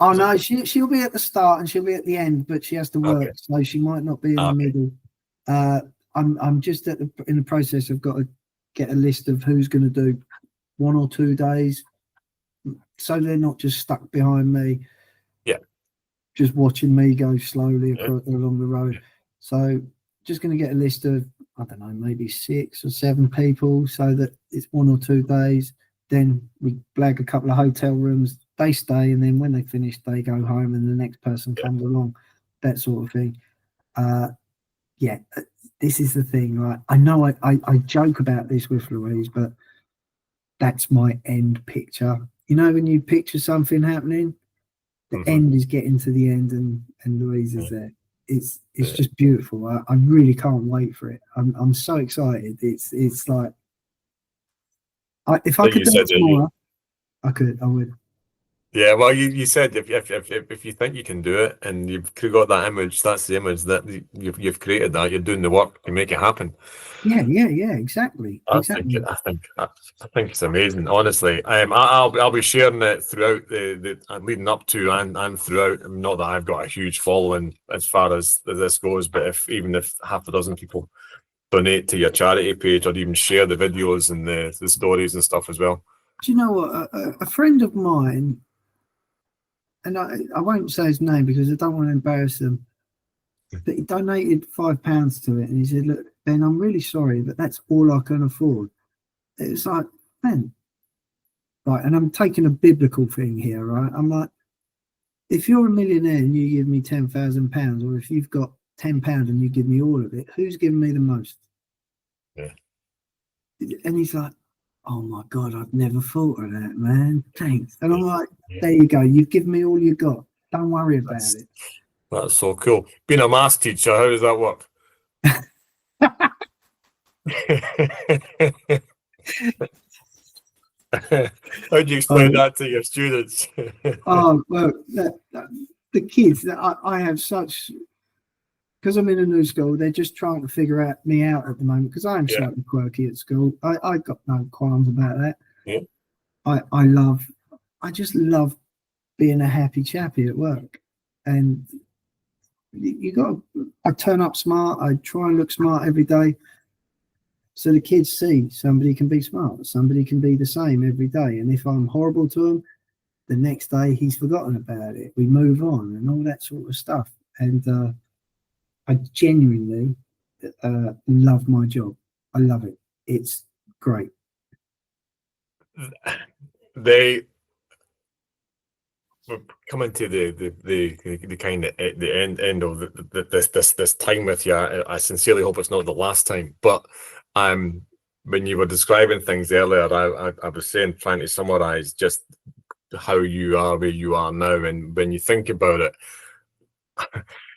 Oh no, she'll be at the start and she'll be at the end, but she has to work, so she might not be in the middle. I'm just in the process of got to get a list of who's going to do 1 or 2 days, so they're not just stuck behind me.
Yeah,
just watching me go slowly along the road. So just going to get a list of, I don't know, maybe 6 or 7 people, so that it's 1 or 2 days. Then we blag a couple of hotel rooms. They stay, and then when they finish, they go home, and the next person comes along. That sort of thing. This is the thing, right? I know I joke about this with Louise, but that's my end picture. You know, when you picture something happening, the end is getting to the end, and Louise is there. it's just beautiful. I really can't wait for it. I'm so excited. It's like if I could do it tomorrow, I would.
Yeah, well, you said if you think you can do it and you've got that image, that's the image that you've created. That you're doing the work to make it happen.
Yeah, exactly.
I think it's amazing. Honestly, I'll be sharing it throughout the leading up to and throughout. Not that I've got a huge following as far as this goes, but even if half a dozen people donate to your charity page or even share the videos and the stories and stuff as well.
Do you know what? A friend of mine, and I won't say his name because I don't want to embarrass them, but he donated £5 to it, and he said, "Look, Ben, I'm really sorry, but that's all I can afford." It's like, man, right? And I'm taking a biblical thing here, right? I'm like, if you're a millionaire and you give me £10,000, or if you've got £10 and you give me all of it, who's giving me the most?
Yeah.
And he's like, "Oh my God, I've never thought of that, man. Thanks." And I'm like, there you go. You've given me all you got. Don't worry about it.
That's so cool. Being a maths teacher, how does that work? How do you explain that to your students?
Oh, well, the kids, I have such, because I'm in a new school, they're just trying to figure me out at the moment, because I am slightly quirky at school. I got no qualms about that.
Yeah.
I just love being a happy chappy at work. And I turn up smart. I try and look smart every day. So the kids see somebody can be smart. Somebody can be the same every day. And if I'm horrible to them, the next day he's forgotten about it. We move on and all that sort of stuff. And I genuinely love my job. I love it. It's great.
We're coming to the kind of the end of this time with you. I sincerely hope it's not the last time. But when you were describing things earlier, I was trying to summarize just how you are where you are now, and when you think about it,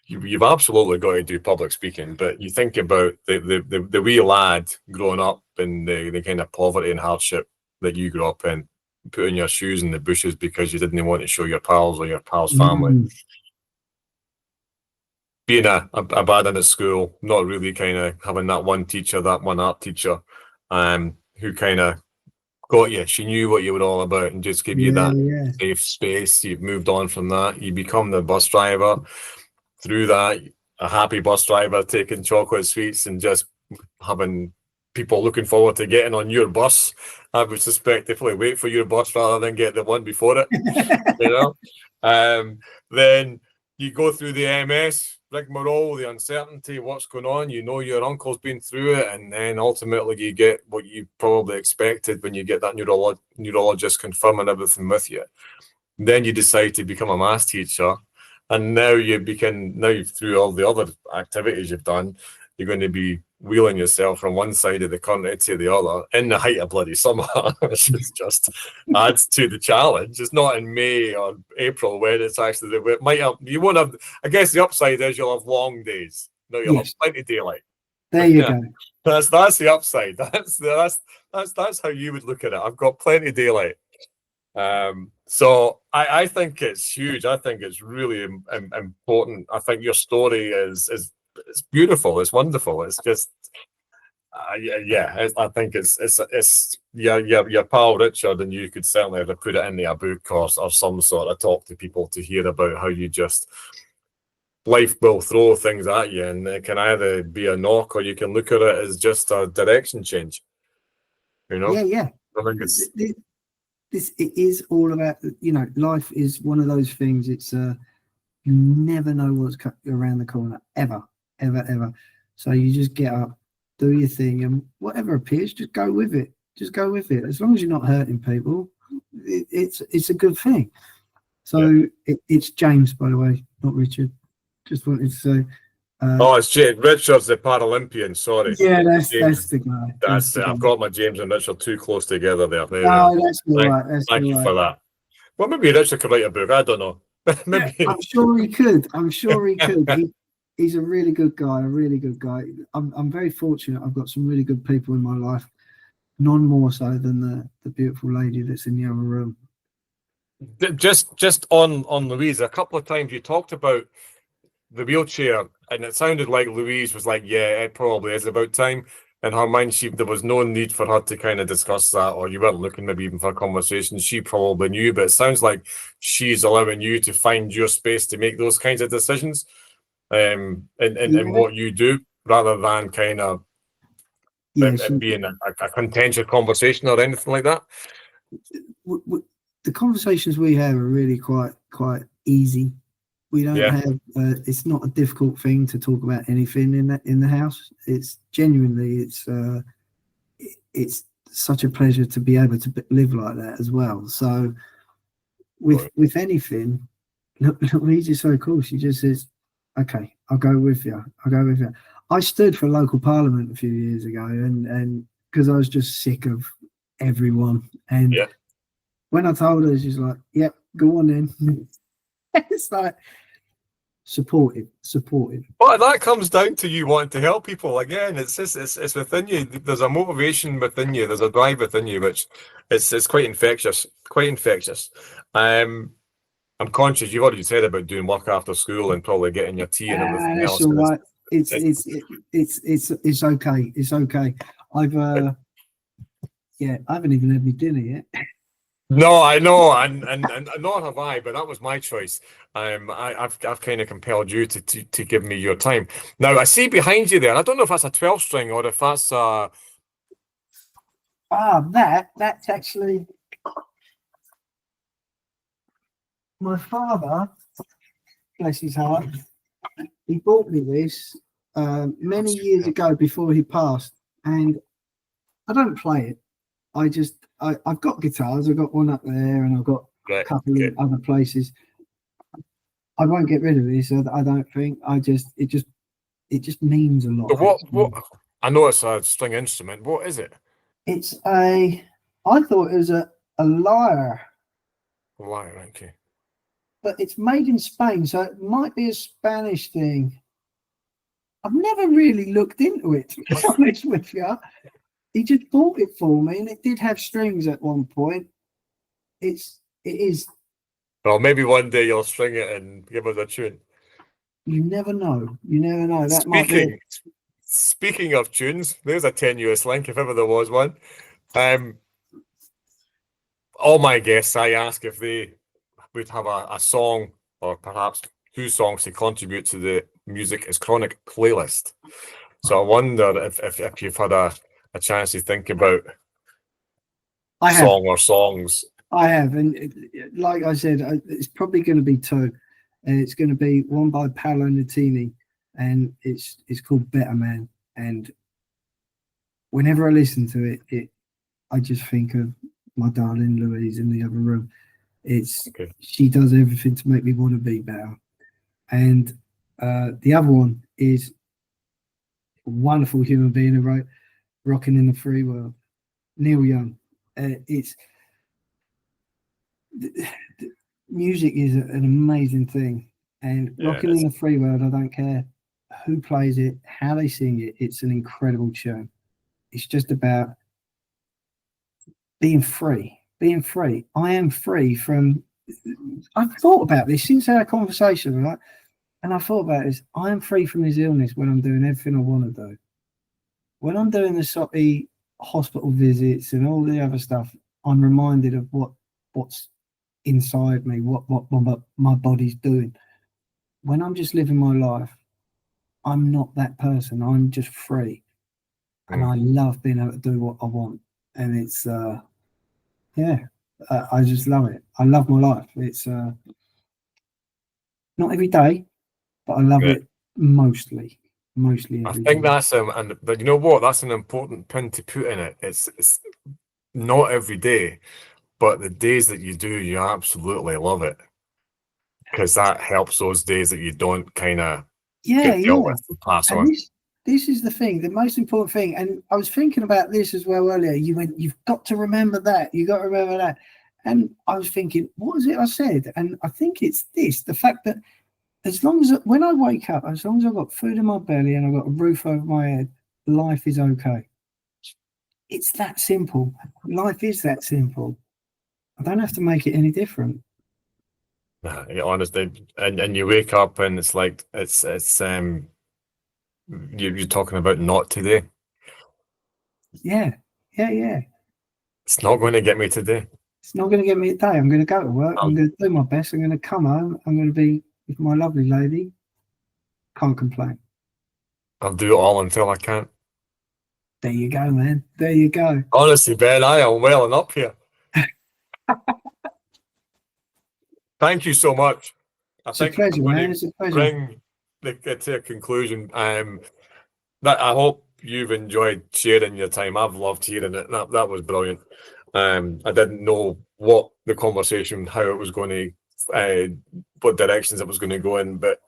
you've absolutely got to do public speaking. But you think about the wee lad growing up in the kind of poverty and hardship that you grew up in, putting your shoes in the bushes because you didn't want to show your pals or your pals' family. Being a bad in at school, not really kind of having that one teacher, that one art teacher, who kind of got you. She knew what you were all about and just gave you that safe space. You've moved on from that. You become the bus driver. Through that, a happy bus driver taking chocolate sweets and just having people looking forward to getting on your bus. I would suspect they probably wait for your bus rather than get the one before it. You know, then you go through the MS rigmarole, the uncertainty, what's going on. You know your uncle's been through it, and then ultimately you get what you probably expected when you get that neurologist confirming everything with you. And then you decide to become a maths teacher, and now through all the other activities you've done, you're going to be wheeling yourself from one side of the country to the other in the height of bloody summer, which is just adds to the challenge. It's not in May or April when it's actually you won't have. I guess the upside is you'll have long days. No, you'll have plenty of daylight.
There you go.
That's the upside. That's how you would look at it. I've got plenty of daylight. So I think it's huge. I think it's really important. I think your story is it's beautiful. It's wonderful. It's just I think it's your pal Richard, and you could certainly have put it into a book or some sort of talk to people to hear about how you just life will throw things at you, and it can either be a knock or you can look at it as just a direction change. You know?
Yeah.
I think it's
it is all about, life is one of those things. It's you never know what's around the corner, ever. So you just get up, do your thing, and whatever appears, just go with it. As long as you're not hurting people, it's a good thing. So it's James, by the way, not Richard. Just wanted to say.
It's James. Richard's the Paralympian. Sorry.
Yeah, that's the guy.
That's it. I've got my James and Richard too close together there.
That's all right.
Thank you for that. Well, maybe Richard could write a book. I don't know. Maybe.
I'm sure he could. he's a really good guy, a really good guy. I'm very fortunate. I've got some really good people in my life, none more so than the beautiful lady that's in the other room.
Just on Louise, a couple of times you talked about the wheelchair, and it sounded like Louise was like, "Yeah, it probably is about time." In her mind, there was no need for her to kind of discuss that, or you weren't looking maybe even for a conversation. She probably knew, but it sounds like she's allowing you to find your space to make those kinds of decisions, in what you do, rather than kind of it being a contentious conversation or anything like that.
The conversations we have are really quite easy. We don't have. It's not a difficult thing to talk about anything in the house. It's genuinely. It's such a pleasure to be able to live like that as well. So, with anything, Louise is so cool. She just says, "Okay, I'll go with you. I'll go with you." I stood for local parliament a few years ago, and because I was just sick of everyone. And when I told her, she's like, "Yep, go on then." It's like supportive.
Well, that comes down to you wanting to help people. Again, it's within you. There's a motivation within you. There's a drive within you, which it's quite infectious. Quite infectious. I'm conscious. You've already said about doing work after school and probably getting your tea and everything
that's
else.
All right. It's okay. It's okay. I haven't even had my dinner yet.
No, I know, and nor have I, but that was my choice. I've kind of compelled you to give me your time. Now I see behind you there, and I don't know if that's a 12 string or if that's
that's actually my father, bless his heart. He bought me this many years ago before he passed, and I don't play it. I've got guitars. I've got one up there, and I've got a couple of other places. I won't get rid of this. I don't think. It just means a lot.
So what? I know it's a string instrument. What is it?
It's I thought it was a lyre.
Lyre, okay.
But it's made in Spain, so it might be a Spanish thing. I've never really looked into it, to be honest with you. He just bought it for me, and it did have strings at one point. It is.
Well, maybe one day you'll string it and give us a tune.
You never know. You never know. That
Speaking of tunes, there's a tenuous link if ever there was one. All my guests, I ask if they would have a song or perhaps 2 songs to contribute to the MSisChronic playlist. So I wonder if you've had a chance to think about song or songs.
I have, and like I said, it's probably going to be 2. And it's going to be one by Paolo Nutini, and it's called Better Man. And whenever I listen to it, I just think of my darling Louise in the other room. She does everything to make me want to be better. And the other one is a wonderful human being who wrote "Rocking in the Free World," Neil Young. Music is an amazing thing, and "Rocking in the Free World," I don't care who plays it, how they sing it, it's an incredible tune. It's just about being free. I am free from. I've thought about this since our conversation, right? And I thought about this. I am free from this illness when I'm doing everything I want to do. When I'm doing the soppy hospital visits and all the other stuff, I'm reminded of what's inside me, what my body's doing. When I'm just living my life, I'm not that person. I'm just free, and I love being able to do what I want. And it's I just love it. I love my life. It's not every day, but I love it mostly every
I think
day.
that's but you know what? That's an important pin to put in it. It's not every day, but the days that you do, you absolutely love it, because that helps those days that you don't kind of get dealt with and pass on.
This is the thing, the most important thing. And I was thinking about this as well earlier. You went, you've got to remember that. You got to remember that. And I was thinking, what was it I said? And I think it's this: the fact that as long as when I wake up, as long as I've got food in my belly and I've got a roof over my head, life is okay. It's that simple. Life is that simple. I don't have to make it any different.
Honestly, and you wake up and it's like you're talking about not today.
Yeah.
It's not going to get me today.
It's not going to get me today. I'm going to go to work. I'm
I'll,
going to do my best. I'm going to come home. I'm going to be with my lovely lady. Can't complain.
I'll do it all until I can't.
There you go, man. There you go.
Honestly, Ben, I am welling up here. Thank you so much.
It's a pleasure, man. It's a pleasure.
Bring it to a conclusion. That I hope you've enjoyed sharing your time. I've loved hearing it. That was brilliant. I didn't know what the conversation, how it was going to, what directions it was going to go in, but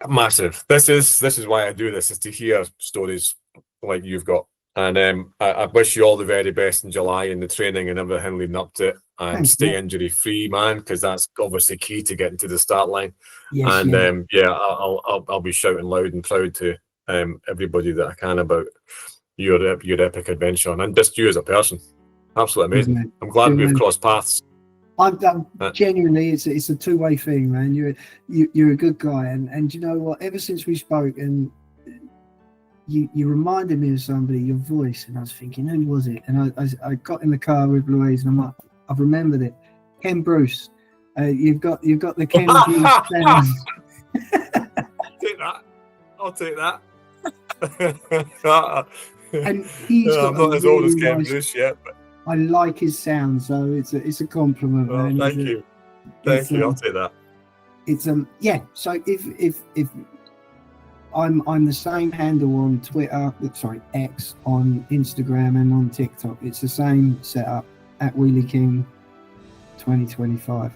massive. This is why I do this, is to hear stories like you've got. And I wish you all the very best in July in the training and everything leading up to it. And stay injury free, man, because that's obviously key to getting to the start line.
Yes,
and I'll be shouting loud and proud to everybody that I can about your epic adventure and just you as a person. Absolutely amazing. I'm glad we've crossed paths.
I'm genuinely, it's a two-way thing, man. You're a good guy, and you know what? Ever since we spoke, and you reminded me of somebody, your voice, and I was thinking, who was it? And I got in the car with Louise, and I'm like, I've remembered it. Ken Bruce. You've got the Ken Bruce sounds.
I'll take that.
And he's got
I'm not as old as Ken Bruce yet, but
I like his sound, so it's a compliment, man.
Thank you. I'll take that.
It's yeah. So if I'm the same handle on Twitter, X, on Instagram and on TikTok. It's the same setup at Wheelie King 2025.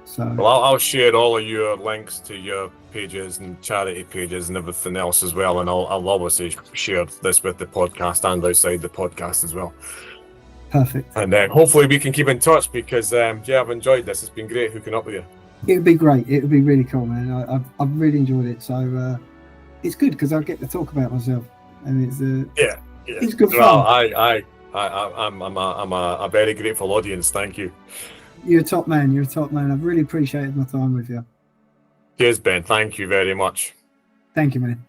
So
well, I'll share all of your links to your pages and charity pages and everything else as well, and I'll obviously share this with the podcast and outside the podcast as well.
Perfect.
And hopefully we can keep in touch because I've enjoyed this. It's been great hooking up with you.
It would be great. It would be really cool, man. I've really enjoyed it. So it's good because I get to talk about myself, and it's it's good fun.
Well, I'm a very grateful audience. Thank you.
You're a top man. You're a top man. I've really appreciated my time with you.
Cheers, Ben. Thank you very much.
Thank you, man.